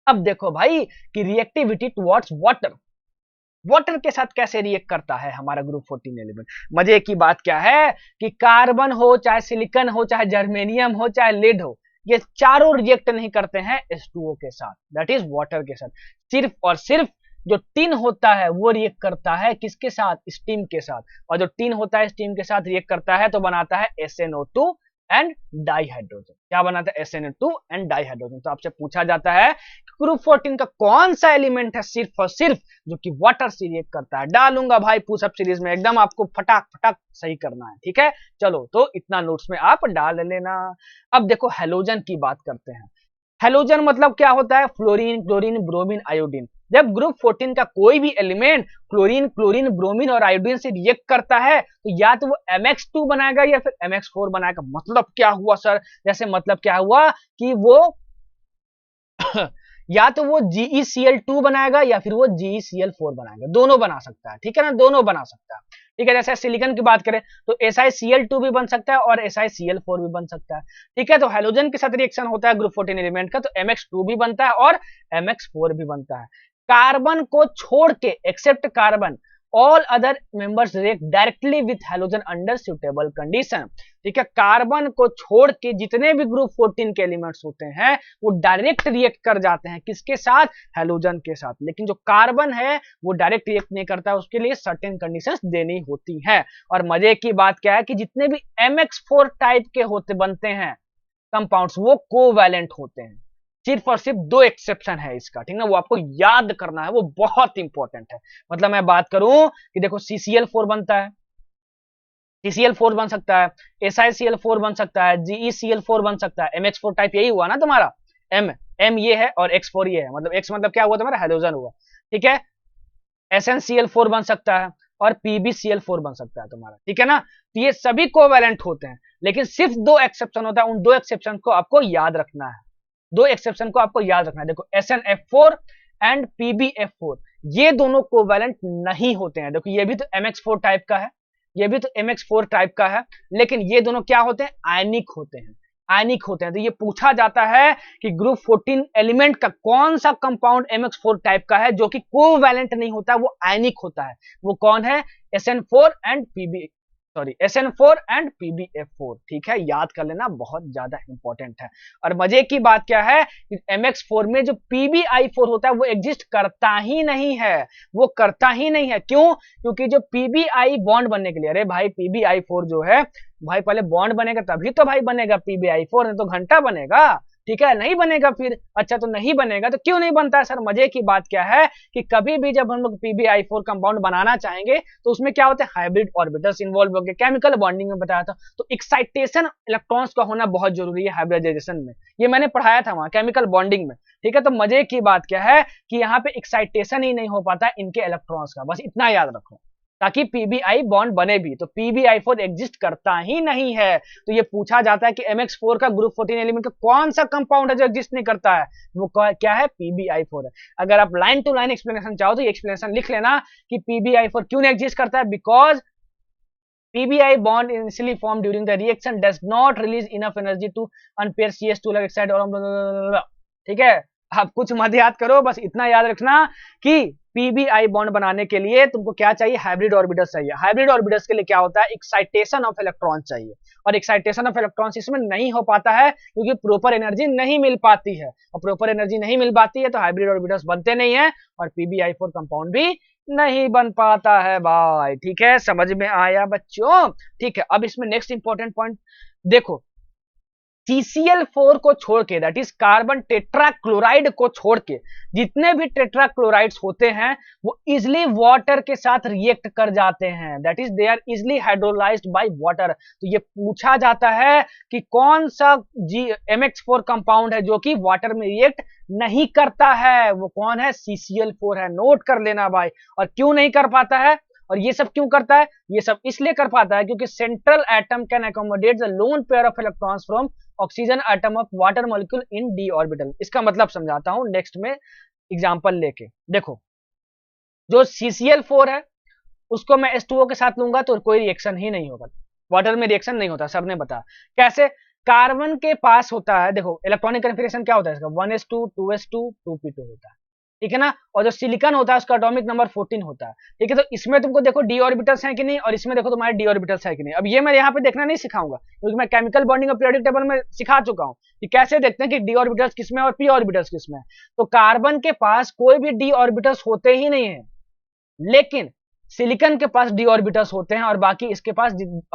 अब देखो भाई कि रिएक्टिविटी टुवर्ड्स वाटर, वाटर के साथ कैसे रिएक्ट करता है हमारा ग्रुप 14 एलिमेंट। मजे की बात क्या है कि कार्बन हो चाहे सिलिकॉन हो चाहे जर्मेनियम हो चाहे लेड हो, ये चारों रिएक्ट नहीं करते हैं H2O के साथ, दैट इज वाटर के साथ। सिर्फ और सिर्फ जो टिन होता है वो रिएक्ट करता है किसके साथ, स्टीम के साथ। और जो टिन होता है स्टीम के साथ रिएक्ट करता है तो बनाता है SnO2 एंड डाइहाइड्रोजन। क्या बनाता है, SnO2 एंड डाइहाइड्रोजन। तो आपसे पूछा जाता है ग्रुप 14 का कौन सा एलिमेंट है सिर्फ और सिर्फ जो कि वाटर से रिएक्ट करता है। डालूंगा भाई पुशअप सीरीज में, एकदम आपको फटाक फटाक सही करना है। ठीक है, चलो तो इतना नोट्स में आप डाल लेना। अब देखो हेलोजन की बात करते हैं। हेलोजन मतलब क्या होता है, फ्लोरीन, क्लोरीन, ब्रोमीन, आयोडीन। जब ग्रुप 14 का कोई भी एलिमेंट क्लोरीन, क्लोरीन, ब्रोमीन और आयोडीन से रिएक्ट करता है तो या तो वो MX2 बनाएगा या फिर MX4 बनाएगा। मतलब क्या हुआ सर, जैसे मतलब क्या हुआ कि वो या तो वो GeCl2 बनाएगा या फिर वो GeCl4 बनाएगा, दोनों बना सकता है। ठीक है ना, दोनों बना सकता है। ठीक है, जैसे सिलिकॉन की बात करें तो SiCl2 भी बन सकता है और SiCl4 भी बन सकता है। ठीक है, तो हेलोजन के साथ रिएक्शन होता है ग्रुप 14 एलिमेंट का, तो MX2 भी बनता है और MX4 भी बनता है। कार्बन को छोड़ के, except carbon, all other members react directly with halogen under suitable condition. ठीक है, कार्बन को छोड़ के जितने भी ग्रुप 14 के एलिमेंट्स होते हैं वो डायरेक्ट रिएक्ट कर जाते हैं किसके साथ, हेलोजन के साथ। लेकिन जो कार्बन है वो डायरेक्ट रिएक्ट नहीं करता है, उसके लिए सर्टेन कंडीशंस देनी होती है। और मजे की बात क्या है कि जितने भी MX4 टाइप के होते बनते हैं कंपाउंड्स वो कोवैलेंट होते हैं। सिर्फ और सिर्फ दो एक्सेप्शन है इसका, ठीक ना, वो आपको याद करना है, वो बहुत इंपॉर्टेंट है। मतलब मैं बात करूं कि देखो CCl4 बनता है, TCl4 बन सकता है, SiCl4 बन सकता है, GeCl4 बन सकता है, MX4 टाइप यही हुआ ना तुम्हारा, M ये है और X4 ये है, मतलब X मतलब क्या हुआ तुम्हारा, हाइड्रोजन हुआ, ठीक है। SnCl4 बन सकता है और PbCl4 बन सकता है तुम्हारा, ठीक है ना। तो ये सभी कोवैलेंट होते हैं, लेकिन सिर्फ दो एक्सेप्शन होता है, उन दो एक्सेप्शन को आपको याद रखना है, दो एक्सेप्शन को आपको याद रखना है। देखो SnF4 एंड PbF4 ये दोनों कोवैलेंट नहीं होते हैं। देखो ये भी तो MX4 टाइप का है, ये भी तो MX4 टाइप का है, लेकिन ये दोनों क्या होते हैं, आयनिक होते हैं, आयनिक होते हैं। तो ये पूछा जाता है कि ग्रुप 14 एलिमेंट का कौन सा कंपाउंड MX4 टाइप का है जो कि कोवैलेंट नहीं होता, वो आयनिक होता है, वो कौन है, SN4 and SN4 and PbF4, ठीक है, याद कर लेना, बहुत ज्यादा इंपॉर्टेंट है। और मजे की बात क्या है कि MX4 में जो PbI4 होता है वो एग्जिस्ट करता ही नहीं है, वो करता ही नहीं है। क्यों? क्योंकि जो PbI बॉन्ड बनने के लिए, अरे भाई PbI4 जो है भाई पहले बॉन्ड बनेगा तभी तो भाई बनेगा PbI4, नहीं तो घंटा बनेगा, ठीक है, नहीं बनेगा फिर। अच्छा तो नहीं बनेगा तो क्यों नहीं बनता है सर, मजे की बात क्या है कि कभी भी जब हम लोग PbI4 कंपाउंड बनाना चाहेंगे तो उसमें क्या होता है, हाइब्रिड ऑर्बिटल्स इन्वॉल्व होंगे, केमिकल बॉन्डिंग में बताया था। तो एक्साइटेशन इलेक्ट्रॉन्स का होना बहुत जरूरी है हाइब्रिडाइजेशन में, ये मैंने पढ़ाया था वहां केमिकल बॉन्डिंग में, ठीक है। तो मजे की बात क्या है कि यहाँ पे एक्साइटेशन ही नहीं हो पाता है इनके इलेक्ट्रॉन्स का, बस इतना याद रखो, ताकि PbI बॉन्ड बने भी। तो PbI4 एग्जिस्ट करता ही नहीं है। तो ये पूछा जाता है कि MX4 का ग्रुप 14 एलिमेंट का कौन सा कंपाउंड है जो एग्जिस्ट नहीं करता है, वो क्या है, PbI4 है। अगर आप लाइन टू लाइन एक्सप्लेनेशन चाहो तो ये एक्सप्लेनेशन लिख लेना कि PbI4 क्यों नहीं एग्जिस्ट करता है, because PbI bond initially formed during the reaction does not release enough energy to unpair CH2 like side और, ठीक है। आप कुछ मत याद करो, बस इतना याद रखना कि PbI बॉन्ड बनाने के लिए तुमको क्या चाहिए, हाइब्रिड ऑर्बिटल्स चाहिए। हाइब्रिड ऑर्बिटल्स के लिए क्या होता है, एक्साइटेशन ऑफ इलेक्ट्रॉन चाहिए, और एक्साइटेशन ऑफ इलेक्ट्रॉन्स इसमें नहीं हो पाता है क्योंकि प्रॉपर एनर्जी नहीं मिल पाती है, और प्रॉपर एनर्जी नहीं मिल पाती है तो हाइब्रिड ऑर्बिटल्स बनते नहीं है और PbI4 कंपाउंड भी नहीं बन पाता है भाई, ठीक है, समझ में आया बच्चों, ठीक है। अब इसमें नेक्स्ट इंपॉर्टेंट पॉइंट देखो, CCl4 को छोड़ के, दैट इज कार्बन टेट्राक्लोराइड को छोड़ के जितने भी टेट्राक्लोराइड्स होते हैं वो इजिली वाटर के साथ रिएक्ट कर जाते हैं, that is they are easily hydrolysed by water. तो ये पूछा जाता है कि कौन सा MX4 कंपाउंड है जो कि वाटर में रिएक्ट नहीं करता है, वो कौन है, CCl4 है, नोट कर लेना भाई। और क्यों नहीं कर पाता है, और ये सब क्यों करता है, ये सब इसलिए कर पाता है क्योंकि central atom can accommodate the lone pair of electrons from oxygen atom of water molecule in D orbital. इसका मतलब समझाता हूं नेक्स्ट में एग्जांपल लेके। देखो जो CCl4 है उसको मैं H2O के साथ लूंगा तो कोई रिएक्शन ही नहीं होगा, वाटर में रिएक्शन नहीं होता, सबने बताया कैसे। कार्बन के पास होता है, देखो इलेक्ट्रॉनिक कन्फिगरेशन क्या होता है इसका, 1s2 2s2 2p2 होता है, ठीक है ना। और जो सिलिकॉन होता है उसका एटॉमिक नंबर 14 होता है, ठीक है। तो इसमें तुमको देखो डी ऑर्बिटल्स हैं कि नहीं, और इसमें देखो तुम्हारे डी ऑर्बिटल्स है कि नहीं। अब ये मैं यहाँ पे देखना नहीं सिखाऊंगा क्योंकि मैं केमिकल बॉन्डिंग और पीरियोडिक टेबल में सिखा चुका हूँ कि कैसे देखते हैं कि डी ऑर्बिटल्स किसमें और पी ऑर्बिटल्स किसमें। तो कार्बन के पास कोई भी डी ऑर्बिटल्स होते ही नहीं है, लेकिन सिलिकॉन के पास डी ऑर्बिटल्स होते हैं, और बाकी इसके पास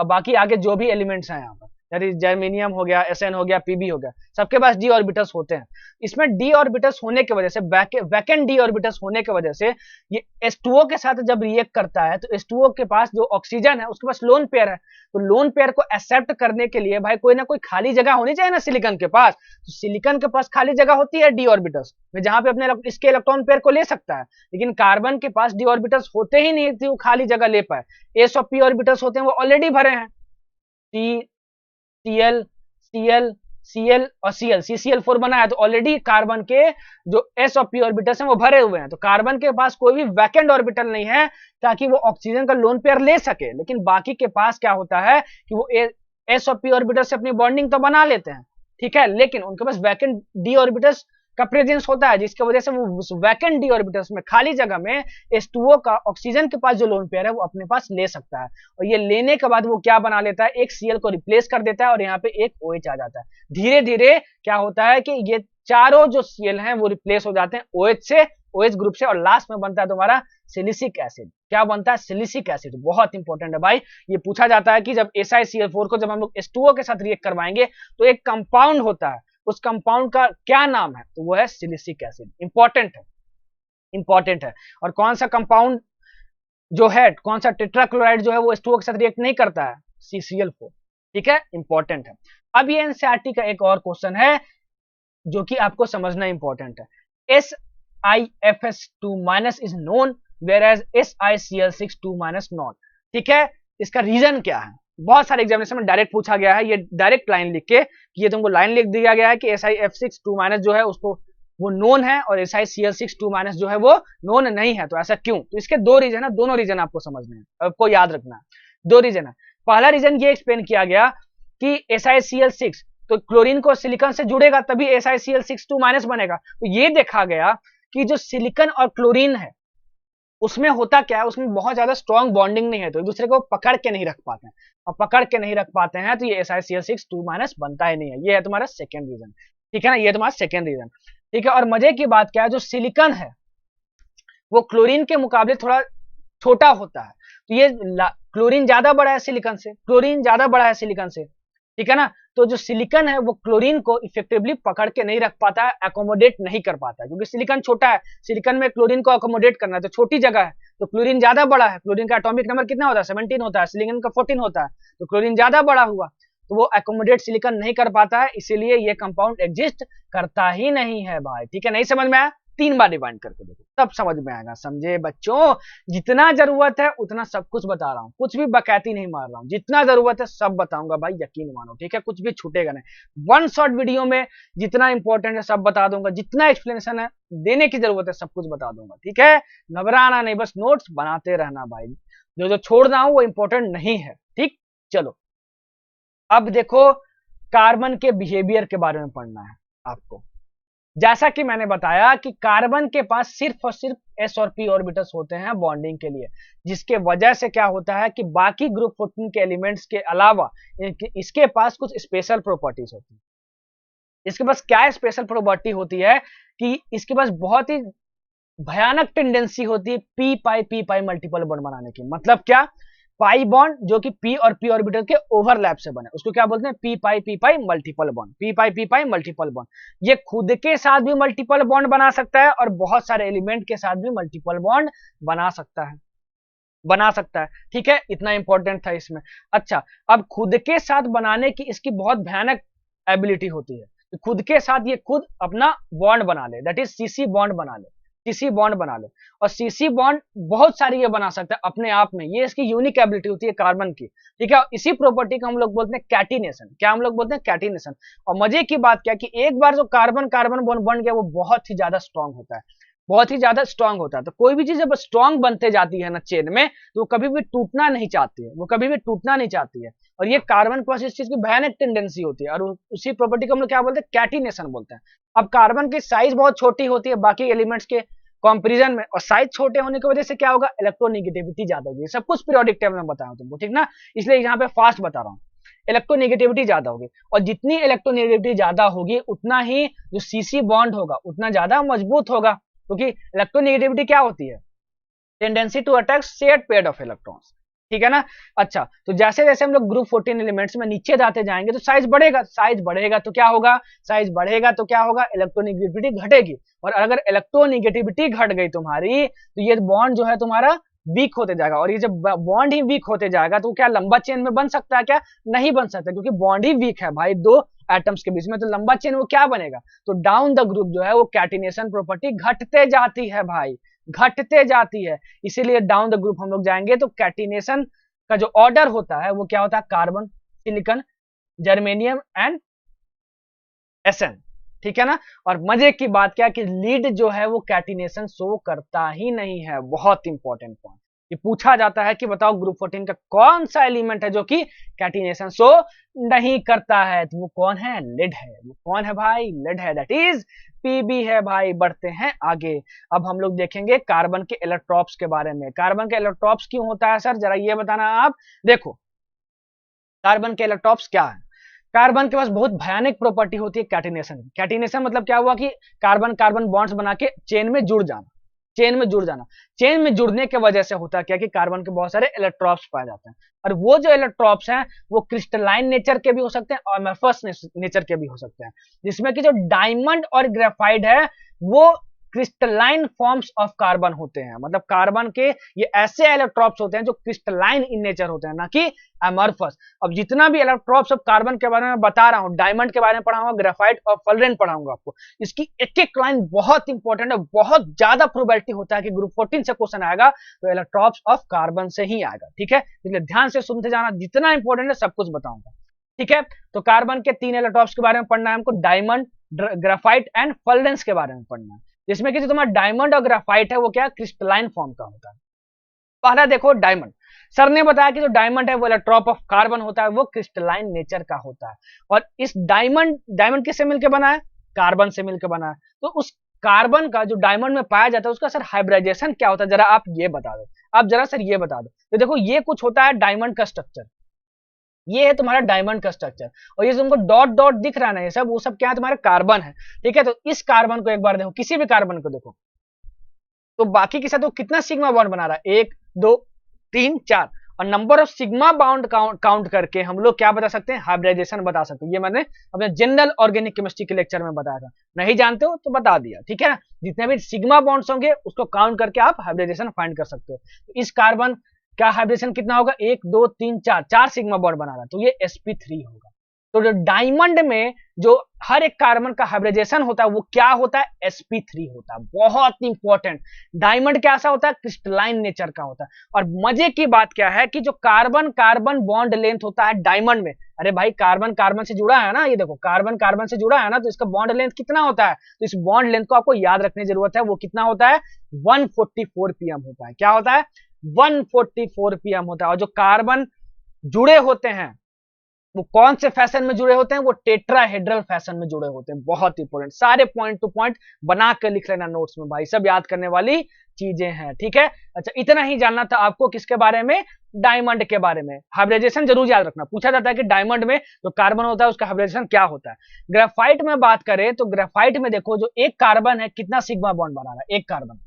बाकी आगे जो भी एलिमेंट्स हैं यहाँ पर, जर्मेनियम हो गया, Sn हो गया, Pb हो गया, सबके पास डी ऑर्बिटल्स होते हैं। इसमें डी ऑर्बिटल्स होने की वजह से, वैकेंट डी ऑर्बिटल्स होने की वजह से ये H2O के साथ जब रिएक्ट करता है तो H2O के पास जो ऑक्सीजन है उसके पास लोन पेयर है, तो लोन पेयर को एक्सेप्ट करने के लिए भाई कोई ना कोई खाली जगह होनी चाहिए ना सिलिकॉन के पास। तो सिलिकॉन के पास खाली जगह होती है डी ऑर्बिटल्स में, जहां पे अपने इसके इलेक्ट्रॉन पेयर को ले सकता है, लेकिन कार्बन के पास डी ऑर्बिटल्स होते ही नहीं थी वो खाली जगह ले पाए। एस और पी ऑर्बिटल्स होते हैं वो ऑलरेडी भरे हैं, Cl Cl Cl और Cl, CCl4 बना है तो ऑलरेडी कार्बन के जो s और p ऑर्बिटल्स हैं वो भरे हुए हैं। तो कार्बन के पास कोई भी वैकेंट ऑर्बिटल नहीं है ताकि वो ऑक्सीजन का लोन पेयर ले सके, लेकिन बाकी के पास क्या होता है कि वो s और p ऑर्बिटल से अपनी बॉन्डिंग तो बना लेते हैं, ठीक है, लेकिन उनके पास वैकेंट डी ऑर्बिटल्स का प्रेजेंस होता है, जिसकी वजह से वो वैकेंट डी ऑर्बिटल्स में खाली जगह में H2O का ऑक्सीजन के पास जो लोन पेयर है वो अपने पास ले सकता है, और ये लेने के बाद वो क्या बना लेता है, एक Cl को रिप्लेस कर देता है और यहाँ पे एक OH आ जाता है। धीरे धीरे क्या होता है कि ये चारों जो Cl हैं वो रिप्लेस हो जाते हैं OH से, OH ग्रुप से, और लास्ट में बनता है तुम्हारा सिलिसिक एसिड। क्या बनता है, सिलिसिक एसिड। बहुत इंपॉर्टेंट है भाई, ये पूछा जाता है कि जब SiCl4 को जब हम लोग H2O के साथ रिएक्ट करवाएंगे तो एक कंपाउंड होता है, उस कंपाउंड का क्या नाम है, तो वो है सिलिसिक एसिड। इंपॉर्टेंट है, इंपॉर्टेंट है। और कौन सा कंपाउंड जो है, कौन सा टेट्राक्लोराइड जो है वो H2O के साथ रिएक्ट नहीं करता है, CCl4। ठीक है, इंपॉर्टेंट है। अब ये एनसीईआरटी का एक और क्वेश्चन है जो कि आपको समझना इंपॉर्टेंट है। SiFs2- is known whereas SiCl6 2- not. ठीक है, इसका रीजन क्या है? बहुत सारे एग्जामिनेशन में डायरेक्ट पूछा गया है, ये डायरेक्ट लाइन लिख के कि ये तुमको लाइन लिख दिया गया है कि SiF6 2- जो है उसको वो नोन है और SiCl6 2- जो है वो नोन नहीं है। तो ऐसा क्यों? तो इसके दो रीजन है, दोनों रीजन आपको समझने हैं, आपको याद रखना है। दो रीजन है। पहला रीजन ये एक्सप्लेन किया गया कि SiCl6 तो क्लोरीन को सिलिकॉन से जुड़ेगा तभी SiCl6 2- बनेगा। तो ये देखा गया कि जो सिलिकॉन और क्लोरीन है उसमें होता क्या है, उसमें बहुत ज्यादा स्ट्रॉन्ग बॉन्डिंग नहीं है, तो एक दूसरे को पकड़ के नहीं रख पाते हैं, और पकड़ के नहीं रख पाते हैं तो ये SiCl6 2- बनता ही नहीं है। ये है तुम्हारा सेकेंड रीजन। ठीक है ना, ये तुम्हारा सेकेंड रीजन। ठीक है, और मजे की बात क्या है, जो सिलिकॉन है वो क्लोरीन के मुकाबले थोड़ा छोटा होता है। तो ये क्लोरीन ज्यादा बड़ा है सिलिकॉन से, क्लोरीन ज्यादा बड़ा है सिलिकॉन से। ठीक है ना, तो जो सिलिकॉन है वो क्लोरीन को इफेक्टिवली पकड़ के नहीं रख पाता है, अकोमोडेट नहीं कर पाता है, क्योंकि सिलिकॉन छोटा है। सिलिकॉन में क्लोरीन को अकोमोडेट करना है तो छोटी जगह है, तो क्लोरीन ज्यादा बड़ा है। क्लोरीन का एटॉमिक नंबर कितना होता है? 17 होता है, सिलिकॉन का 14 होता है, तो क्लोरीन ज्यादा बड़ा हुआ तो वो अकोमोडेट सिलिकॉन नहीं कर पाता है, इसीलिए ये कंपाउंड एग्जिस्ट करता ही नहीं है भाई। ठीक है, नहीं समझ में आया? 3 बार रिवाइंड करके देखो तब समझ में आएगा। समझे बच्चों? जितना जरूरत है उतना सब कुछ बता रहा हूँ, कुछ भी बकैती नहीं मार रहा हूँ, जितना जरूरत है सब बताऊंगा भाई, यकीन मानो। ठीक है, कुछ भी छूटेगा नहीं। वन शॉर्ट वीडियो में जितना इंपॉर्टेंट है सब बता दूंगा, जितना एक्सप्लेनेशन है देने की जरूरत है सब कुछ बता दूंगा। ठीक है, घबराना नहीं, बस नोट्स बनाते रहना भाई, जो जो छोड़ रहा हूं वो इंपॉर्टेंट नहीं है। ठीक, चलो अब देखो कार्बन के बिहेवियर के बारे में पढ़ना है आपको। जैसा कि मैंने बताया कि कार्बन के पास सिर्फ और सिर्फ s और p ऑर्बिटल्स होते हैं बॉन्डिंग के लिए, जिसके वजह से क्या होता है कि बाकी ग्रुप 14 के एलिमेंट्स के अलावा इसके पास कुछ स्पेशल प्रॉपर्टीज होती है। इसके पास क्या स्पेशल प्रॉपर्टी होती है कि इसके पास बहुत ही भयानक टेंडेंसी होती है पी पाई मल्टीपल बॉन्ड बनाने की। मतलब क्या? पाई बॉन्ड जो कि p और p ऑर्बिटल के ओवरलैप से बने, उसको क्या बोलते हैं? पी पाई मल्टीपल बॉन्ड, पी पाई मल्टीपल बॉन्ड। ये खुद के साथ भी मल्टीपल बॉन्ड बना सकता है और बहुत सारे एलिमेंट के साथ भी मल्टीपल बॉन्ड बना सकता है, बना सकता है। ठीक है, इतना इंपॉर्टेंट था इसमें। अच्छा, अब खुद के साथ बनाने की इसकी बहुत भयानक एबिलिटी होती है। खुद के साथ ये खुद अपना बॉन्ड बना ले, दैट इज सीसी बॉन्ड बना ले, सीसी बॉन्ड बना ले। और सीसी बॉन्ड बहुत सारी ये बना सकता है अपने आप में, ये इसकी यूनिक एबिलिटी होती है कार्बन की। ठीक है, इसी प्रॉपर्टी को हम लोग बोलते हैं कैटिनेशन। क्या हम लोग बोलते हैं? कैटिनेशन। और मजे की बात क्या कि एक बार जो कार्बन कार्बन बॉन्ड बन गया वो बहुत ही ज्यादा स्ट्रांग होता है, बहुत ही ज्यादा स्ट्रांग होता है। तो कोई भी चीज जब स्ट्रांग बनते जाती है ना चेन में, तो वो कभी भी टूटना नहीं चाहती है, वो कभी भी टूटना नहीं चाहती है। और ये कार्बन के पास इस चीज की भयानक टेंडेंसी होती है, और उसी प्रॉपर्टी को हम लोग क्या बोलते हैं? कैटिनेशन बोलते हैं। अब कार्बन की साइज बहुत छोटी होती है बाकी एलिमेंट्स के कंपैरिजन में, और साइज छोटे होने की वजह से क्या होगा? इलेक्ट्रोनेगेटिविटी ज्यादा होगी। सब कुछ पीरियोडिक टेबल में बताया तुमको, ठीक ना, इसलिए यहाँ पे फास्ट बता रहा हूँ। इलेक्ट्रोनेगेटिविटी ज्यादा होगी, और जितनी इलेक्ट्रोनेगेटिविटी ज्यादा होगी उतना ही जो सीसी बॉन्ड होगा उतना ज्यादा मजबूत होगा, क्योंकि इलेक्ट्रोनेगेटिविटी क्या होती है? Tendency to attack shared pair of electrons. ठीक है ना। अच्छा, तो जैसे जैसे हम लोग ग्रुप 14 एलिमेंट्स में नीचे जाते जाएंगे तो साइज बढ़ेगा, साइज बढ़ेगा तो क्या होगा? साइज बढ़ेगा तो क्या होगा? इलेक्ट्रोनेगेटिविटी घटेगी, और अगर इलेक्ट्रोनेगेटिविटी घट गई तुम्हारी तो ये बॉन्ड जो है तुम्हारा वीक होते जाएगा, और ये जब बॉन्ड ही वीक होते जाएगा तो क्या लंबा चेन में बन सकता है? क्या नहीं बन सकता, क्योंकि बॉन्ड ही वीक है भाई दो एटम्स के बीच में, तो लंबा चेन वो क्या बनेगा? तो डाउन द ग्रुप जो है वो कैटिनेशन प्रॉपर्टी घटते जाती है भाई, घटते जाती है। इसीलिए डाउन द ग्रुप हम लोग जाएंगे तो कैटिनेशन का जो ऑर्डर होता है वो क्या होता है? Carbon, silicon, germanium and SN. ठीक है ना। और मजे की बात क्या कि लीड जो है वो कैटिनेशन शो करता ही नहीं है। बहुत इंपॉर्टेंट पॉइंट, ये पूछा जाता है कि बताओ ग्रुप 14 का कौन सा एलिमेंट है जो कि कैटिनेशन शो नहीं करता है? तो वो कौन है? लीड है। वो कौन है भाई? लीड है, दैट इज पीबी है भाई। बढ़ते हैं आगे। अब हम लोग देखेंगे कार्बन के इलेक्ट्रॉप्स के बारे में। कार्बन के इलेक्ट्रॉप्स क्यों होता है सर, जरा ये बताना आप। देखो कार्बन के इलेक्ट्रॉप्स क्या है? कार्बन के पास बहुत भयानक प्रॉपर्टी होती है कैटिनेशन। कैटिनेशन मतलब क्या हुआ कि कार्बन कार्बन बॉन्ड्स बना के चेन में जुड़ जाना, चेन में जुड़ जाना। चेन में जुड़ने की वजह से होता क्या कि कार्बन के बहुत सारे इलेक्ट्रॉप्स पाए जाते हैं, और वो जो इलेक्ट्रॉप्स हैं वो क्रिस्टलाइन नेचर के भी हो सकते हैं और अमorphous नेचर के भी हो सकते हैं, जिसमें कि जो डायमंड और ग्रेफाइट है वो क्रिस्टलाइन फॉर्म्स ऑफ कार्बन होते हैं, मतलब कार्बन के ये ऐसे एलोट्रॉप्स होते हैं जो क्रिस्टलाइन इन नेचर होते हैं, ना कि एमॉर्फस। अब जितना भी एलोट्रॉप्स ऑफ कार्बन के बारे में बता रहा हूं, डायमंड के बारे में पढ़ाऊंगा, ग्रेफाइट और फुलरेन पढ़ाऊंगा आपको, इसकी एक एक लाइन बहुत इंपॉर्टेंट है, बहुत ज्यादा प्रोबेबिलिटी होता है कि ग्रुप 14 से क्वेश्चन आएगा तो एलोट्रॉप्स ऑफ कार्बन से ही आएगा, ठीक है, इसलिए ध्यान से सुनते जाना, जितना इंपॉर्टेंट है सब कुछ बताऊंगा, ठीक है। तो कार्बन के 3 एलोट्रॉप्स के बारे में पढ़ना है हमको, डायमंड, ग्रेफाइट एंड फुलरेंस के बारे में पढ़ना है, जिसमें कि जो तुम्हारा डायमंड और ग्रेफाइट है वो क्या क्रिस्टलाइन फॉर्म का होता है। पहला देखो डायमंड, सर ने बताया कि जो डायमंड है वो एलोट्रॉप ऑफ कार्बन होता है, वो क्रिस्टलाइन नेचर का होता है, और इस डायमंड किससे मिलकर बना है, कार्बन से मिलकर बना है। तो उस कार्बन का जो डायमंड में पाया जाता है उसका सर हाइब्रिडाइजेशन क्या होता है, जरा आप ये बता दो, आप जरा सर ये बता दो। तो देखो ये कुछ होता है डायमंड का स्ट्रक्चर, ये है तुम्हारा डायमंड का स्ट्रक्चर, और ये तुमको डॉट डॉट दिख रहा है ना, ये सब वो सब क्या है, तुम्हारा कार्बन है, ठीक है। तो इस कार्बन को एक बार देखो, किसी भी कार्बन को देखो, तो बाकी के साथ वो कितना सिग्मा बॉन्ड बना रहा है, 1 2 3 4, और number of sigma bond count करके हम लोग क्या बता सकते हैं, हाइब्रिडाइजेशन बता सकते हैं। ये मैंने अपने जनरल ऑर्गेनिक केमिस्ट्री के लेक्चर में बताया था, नहीं जानते हो तो बता दिया, ठीक है ना। जितने भी सिग्मा बॉन्ड्स होंगे उसको काउंट करके आप हाइब्रिडाइजेशन फाइंड कर सकते हो। तो इस कार्बन का हाइब्रिडेशन कितना होगा, 1 2 3 4, 4 सिग्मा बॉन्ड बना रहा है, तो ये sp3 होगा। तो जो डायमंड में जो हर एक कार्बन का हाइब्रिडेशन होता है वो क्या होता है, sp3 होता है, बहुत इंपॉर्टेंट। डायमंड कैसा होता है, क्रिस्टलाइन नेचर का होता है। और मजे की बात क्या है कि जो कार्बन कार्बन बॉन्ड लेंथ होता है डायमंड में, अरे भाई कार्बन कार्बन से जुड़ा है ना, ये देखो कार्बन कार्बन से जुड़ा है ना, तो इसका बॉन्ड लेंथ कितना होता है, तो इस बॉन्ड लेंथ को आपको याद रखने की जरूरत है, वो कितना होता है, 144 pm होता है। क्या होता है, 144 pm होता है। और जो कार्बन जुड़े होते हैं वो कौन से फैशन में जुड़े होते हैं, वो टेट्राहेड्रल फैशन में जुड़े होते हैं। बहुत इंपॉर्टेंट, सारे पॉइंट टू पॉइंट बना कर लिख लेना नोट्स में भाई, सब याद करने वाली चीजें हैं, ठीक है। अच्छा इतना ही जानना था आपको किसके बारे में, डायमंड के बारे में। हाइब्रिडेशन जरूर याद रखना, पूछा जाता है कि डायमंड में जो कार्बन होता है उसका हाइब्रिडेशन क्या होता है। ग्रेफाइट में बात करें तो ग्रेफाइट में देखो जो एक कार्बन है कितना सिग्मा बॉन्ड बना रहा है, एक कार्बन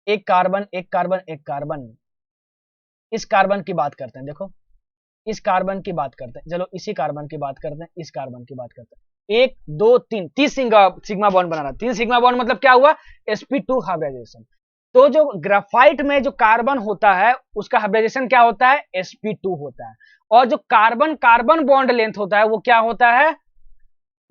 एक कार्बन एक कार्बन एक कार्बन। इस कार्बन की बात करते हैं, देखो इस कार्बन की बात करते हैं, चलो इसी कार्बन की बात करते हैं, इस कार्बन की बात करते हैं, 1 2 3 30 सिग्मा बॉन्ड बना रहा है। 3 सिग्मा बॉन्ड मतलब क्या हुआ, sp2 हाइब्रिडाइजेशन। तो जो ग्रेफाइट में जो कार्बन होता है उसका हाइब्रिडाइजेशन क्या होता है, sp2 होता है। और जो कार्बन कार्बन बॉन्ड लेंथ होता है वो क्या होता है,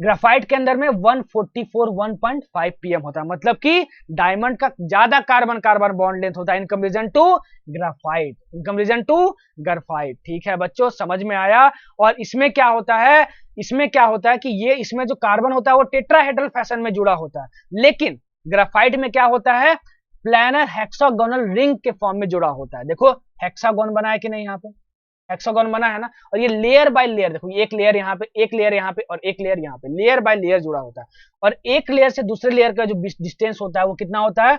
ग्रेफाइट के अंदर में 144 1.5 pm होता है। मतलब कि डायमंड का ज्यादा कार्बन कार्बन बॉन्ड लेंथ होता है in comparison to graphite, in comparison to graphite, ठीक है बच्चों, समझ में आया। और इसमें क्या होता है, इसमें क्या होता है कि ये इसमें जो कार्बन होता है वो टेट्राहेड्रल फैशन में जुड़ा होता है, लेकिन ग्रेफाइट में क्या होता है, प्लानर हेक्सागोनल रिंग के फॉर्म में जुड़ा होता है। देखो हेक्सागोन बना है कि नहीं, यहाँ पे हेक्सागोन बना है ना, और ये लेयर बाय लेयर, देखो एक लेयर यहाँ पे, एक लेयर यहाँ पे, और एक लेयर यहाँ पे, लेयर बाय लेयर जुड़ा होता है। और एक लेयर से दूसरे लेयर का जो डिस्टेंस होता है वो कितना होता है,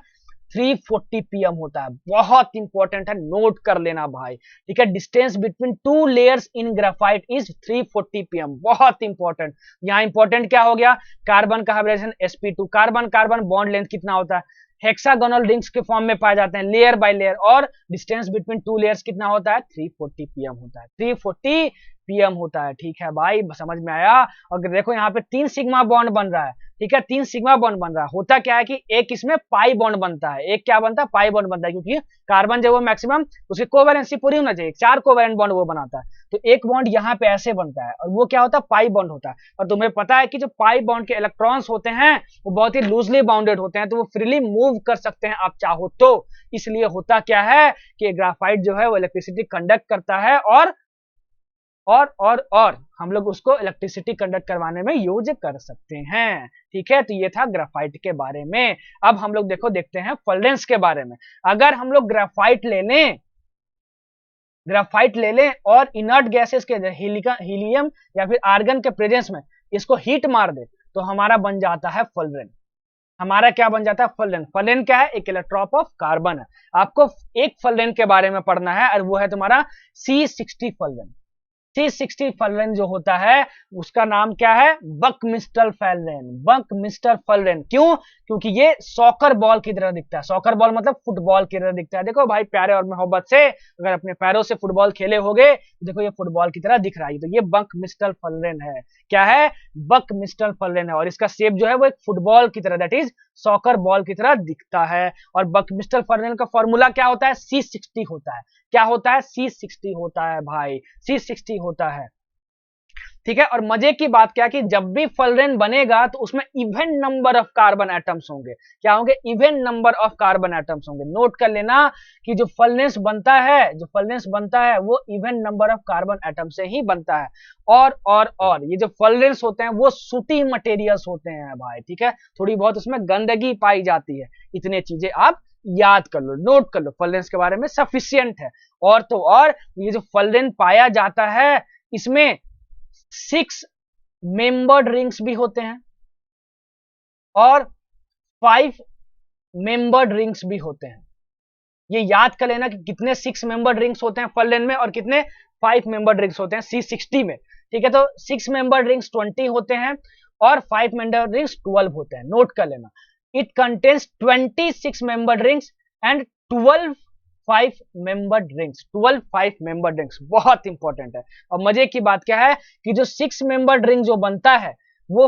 340 pm होता है। बहुत इंपॉर्टेंट है, नोट कर लेना भाई, ठीक है। Distance between 2 layers in graphite is 340 pm, बहुत इंपॉर्टेंट। यहाँ इंपॉर्टेंट क्या हो गया, कार्बन का hybridisation sp2, carbon carbon bond length कितना होता है, हेक्सागोनल रिंग्स के फॉर्म में पाए जाते हैं लेयर बाय लेयर, और डिस्टेंस बिटवीन 2 लेयर्स कितना होता है, 340 pm होता है, 340 pm होता है, ठीक है भाई, समझ में आया। और देखो यहाँ पे 3 सिग्मा बॉन्ड बन रहा है, ठीक है, 3 सिग्मा बॉन्ड बन रहा है। होता क्या है कि एक इसमें पाई बॉन्ड बनता है, एक क्या बनता है, पाई बॉन्ड बनता है, क्योंकि कार्बन जब वो मैक्सिमम उसकी कोवैलेंसी पूरी होना चाहिए, 4 कोवैलेंट बॉन्ड वो बनाता है। तो एक बॉन्ड यहाँ पे ऐसे बनता है और वो क्या होता है, पाई बॉन्ड होता है। और तुम्हें पता है कि जो पाई बॉन्ड के इलेक्ट्रॉन्स होते हैं वो बहुत ही लूजली बाउंडेड होते हैं, तो वो फ्रीली मूव कर सकते हैं आप चाहो तो। इसलिए होता क्या है कि ग्राफाइट जो है वो इलेक्ट्रिसिटी कंडक्ट करता है, और हम लोग उसको इलेक्ट्रिसिटी कंडक्ट करवाने में यूज कर सकते हैं, ठीक है। तो ये था ग्राफाइट के बारे में। अब हम लोग देखते हैं फुलरेंस के बारे में। अगर हम लोग ग्राफाइट ले लें और इनर्ट गैसेस के हीलियम या फिर आर्गन के प्रेजेंस में इसको हीट मार दे तो हमारा बन जाता है फुलरेन। हमारा क्या बन जाता है, फुलरेन। फुलरेन क्या है, एक इलेक्ट्रॉप ऑफ कार्बन है। आपको एक फुलरेन के बारे में पढ़ना है और वो है तुम्हारा C60 फुलरेन, C60 फलरेन जो होता है उसका नाम क्या है, बकमिस्टर फलरेन। बकमिस्टर फलरेन क्यों, क्योंकि ये सॉकर बॉल की तरह दिखता है। सॉकर बॉल मतलब फुटबॉल की तरह दिखता है। देखो भाई प्यारे और मोहब्बत से अगर अपने पैरों से फुटबॉल खेले होगे तो देखो ये फुटबॉल की तरह दिख रहा है। तो ये बकमिस्टर फलरेन है। क्या है, बकमिस्टर फलरेन है। और इसका शेप जो है वो एक फुटबॉल की तरह, दैट इज सॉकर बॉल की तरह दिखता है। और बकमिस्टर फलरेन का फॉर्मूला क्या होता है, C60 होता है। क्या होता है, C60 होता है भाई, C60 होता है। ठीक है। और मजे की बात क्या है कि जब भी फलरेन बनेगा तो उसमें even number of carbon atoms होंगे। क्या होंगे, even number of carbon atoms होंगे। नोट कर लेना कि जो फलरेंस बनता है, जो फलरेंस बनता है वो even number of carbon atom से ही बनता है। और ये जो फलरेंस होते हैं वो सूटी मटेरियल्स होते हैं भाई। ठीक है, थोड़ी बहुत उसमें गंदगी पाई जाती है। इतने चीजें आप याद कर लो, नोट कर लो, फलरेंस के बारे में सफिशियंट है। और तो और ये जो फलरेन पाया जाता है इसमें 6 मेंबर्ड रिंग्स भी होते हैं और 5 मेंबर्ड रिंग्स भी होते हैं। ये याद कर लेना कि कितने 6 मेंबर्ड रिंग्स होते हैं फलरेन में और कितने 5 मेंबर्ड रिंग्स होते हैं C60 में। ठीक है, तो 6 मेंबर्ड रिंग्स 20 होते हैं और 5 मेंबर्ड रिंग्स 12 होते हैं। नोट कर लेना, it contains 26 membered rings and 12 5 membered rings. 12 5 membered rings बहुत इंपॉर्टेंट है। और मजे की बात क्या है कि जो 6 मेंबर्ड रिंग जो बनता है वो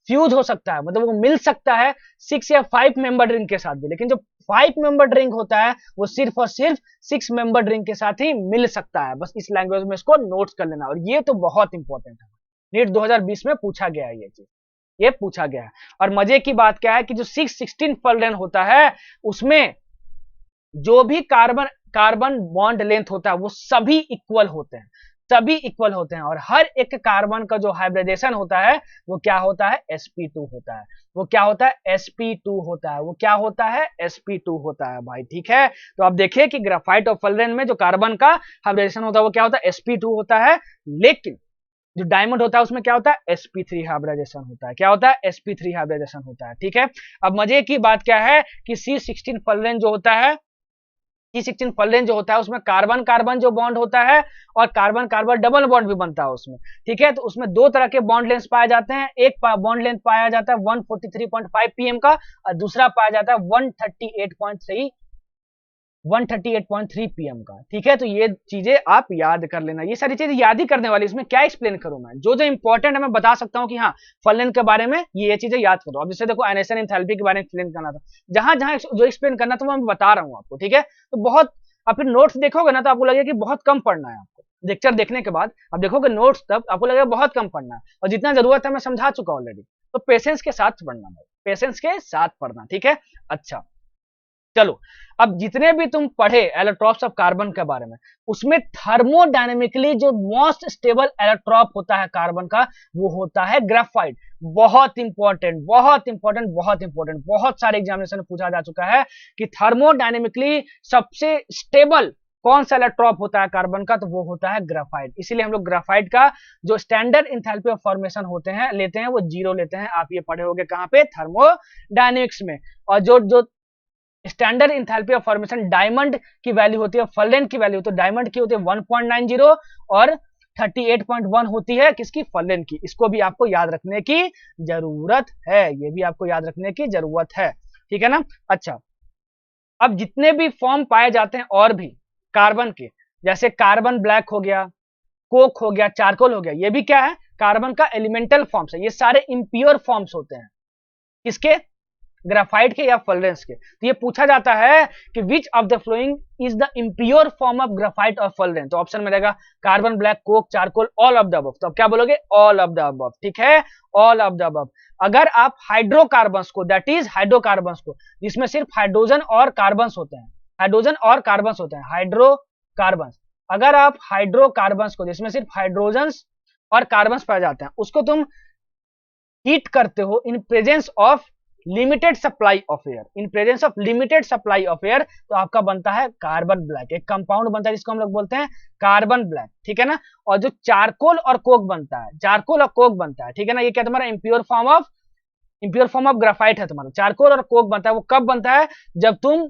फ्यूज हो सकता है, मतलब वो मिल सकता है 6 या 5 मेंबर्ड रिंग के साथ भी, लेकिन जो 5 मेंबर्ड रिंग होता है वो सिर्फ और सिर्फ 6 मेंबर्ड रिंग के साथ ही मिल सकता है। बस इस लैंग्वेज में इसको नोट्स कर लेना। और ये तो बहुत इंपॉर्टेंट है, नीट 2020 में पूछा गया है, ये चीज ये पूछा गया है। और मजे की बात क्या है कि जो 616 फलरेन होता है उसमें जो भी कार्बन बॉन्ड लेंथ होता है वो सभी इक्वल होते हैं, सभी इक्वल होते हैं। और हर एक कार्बन का जो हाइब्रिडेशन होता है वो क्या होता है, sp2 होता है। वो क्या होता है, sp2 होता है। वो क्या होता है, sp2 होता है भाई। ठीक है, तो आप देखिए कि ग्राफाइट और फलरेन में जो कार्बन का हाइब्रिडेशन होता है वो क्या होता है, sp2 होता है। लेकिन जो डायमंड होता है उसमें क्या होता है, sp3 हाइब्रिडेशन होता है। क्या होता है, sp3 हाइब्रिडेशन होता है। ठीक है, अब मजे की बात क्या है कि C16 फलरेन जो होता है, C16 फलरेन जो होता है उसमें कार्बन कार्बन जो बॉन्ड होता है और कार्बन कार्बन डबल बॉन्ड भी बनता है उसमें। ठीक है, तो उसमें दो तरह के बॉन्ड लेंथ पाए जाते हैं। एक बॉन्ड लेंथ पाया जाता है 143.5 pm का और दूसरा पाया जाता है 138.3 pm का। ठीक है, तो ये चीजें आप याद कर लेना। ये सारी चीजें याद ही करने वाली, इसमें क्या एक्सप्लेन करूं मैं, जो जो इंपॉर्टेंट है मैं बता सकता हूं कि हाँ फलरेन के बारे में ये चीजें याद करो। अब जैसे देखो आयनेशन एंथैल्पी के बारे में एक्सप्लेन करना था, जहां जहां जो एक्सप्लेन करना था वो मैं बता रहा हूं आपको। ठीक है, तो बहुत आप फिर नोट्स देखोगे ना तो आपको लगेगा कि बहुत कम पढ़ना है आपको। लेक्चर देखने के बाद आप देखोगे नोट्स तब आपको लगेगा बहुत कम पढ़ना है, और जितना जरूरत है मैं समझा चुका ऑलरेडी। तो पेशेंस के साथ पढ़ना भाई, पेशेंस के साथ पढ़ना। ठीक है, अच्छा चलो, अब जितने भी तुम पढ़े एलोट्रॉप्स ऑफ कार्बन के बारे में, उसमें थर्मोडायनेमिकली जो मोस्ट स्टेबल एलोट्रॉप होता है कार्बन का वो होता है ग्राफाइट। बहुत इंपॉर्टेंट, बहुत इंपॉर्टेंट, बहुत इंपॉर्टेंट, बहुत सारे एग्जामिनेशन में पूछा जा चुका है कि थर्मोडायनेमिकली सबसे स्टेबल कौन सा इलेक्ट्रॉप होता है कार्बन का, तो वो होता है ग्राफाइट। इसीलिए हम लोग ग्राफाइट का जो स्टैंडर्ड इंथैल्पी ऑफ फॉर्मेशन होते हैं लेते हैं वो 0 लेते हैं। आप ये पढ़े होंगे कहां पे, थर्मोडायनेमिक्स में। और जो standard enthalpy of formation diamond की वैल्यू होती है, फलरेन की वैल्यू तो डायमंड की होती है 1.90 और 38.1 होती है किसकी, फलरेन की। इसको भी आपको याद रखने की जरूरत है, ये भी आपको याद रखने की जरूरत है। ठीक है ना, अच्छा अब जितने भी फॉर्म पाए जाते हैं और भी कार्बन के, जैसे कार्बन ब्लैक हो गया, कोक हो गया, चारकोल हो गया, ये भी क्या है, कार्बन का एलिमेंटल फॉर्म्स है। ये सारे इम्प्योर फॉर्म्स होते हैं किसके, ग्राफाइट के या फलरेंस के। तो ये पूछा जाता है कि which of the following is the impure form of graphite और फलरेन, तो ऑप्शन में रहेगा carbon black, Coke, charcoal, all of the above. तो अब क्या बोलोगे, ऑल ऑफ द अबव। ठीक है, ऑल ऑफ द अबव। अगर आप हाइड्रोकार्बन्स को, दैट इज हाइड्रोकार्बन्स को, जिसमें सिर्फ हाइड्रोजन और कार्बन्स होते हैं, हाइड्रोजन और कार्बन्स होते हैं, हाइड्रोकार्बन्स। अगर आप हाइड्रोकार्बन्स को, जिसमें सिर्फ हाइड्रोजन और कार्बन्स पाए जाते हैं, उसको तुम हीट करते हो in presence of limited supply of air, in presence of limited supply of air, तो आपका बनता है कार्बन ब्लैक। एक कंपाउंड बनता है जिसको हम लोग बोलते हैं कार्बन ब्लैक। ठीक है ना, और जो चारकोल और कोक बनता है, चारकोल और कोक बनता है, ठीक है ना, ये क्या तुम्हारा इम्प्योर फॉर्म ऑफ ग्राफाइट है तुम्हारा। चारकोल और कोक बनता है, वो कब बनता है, जब तुम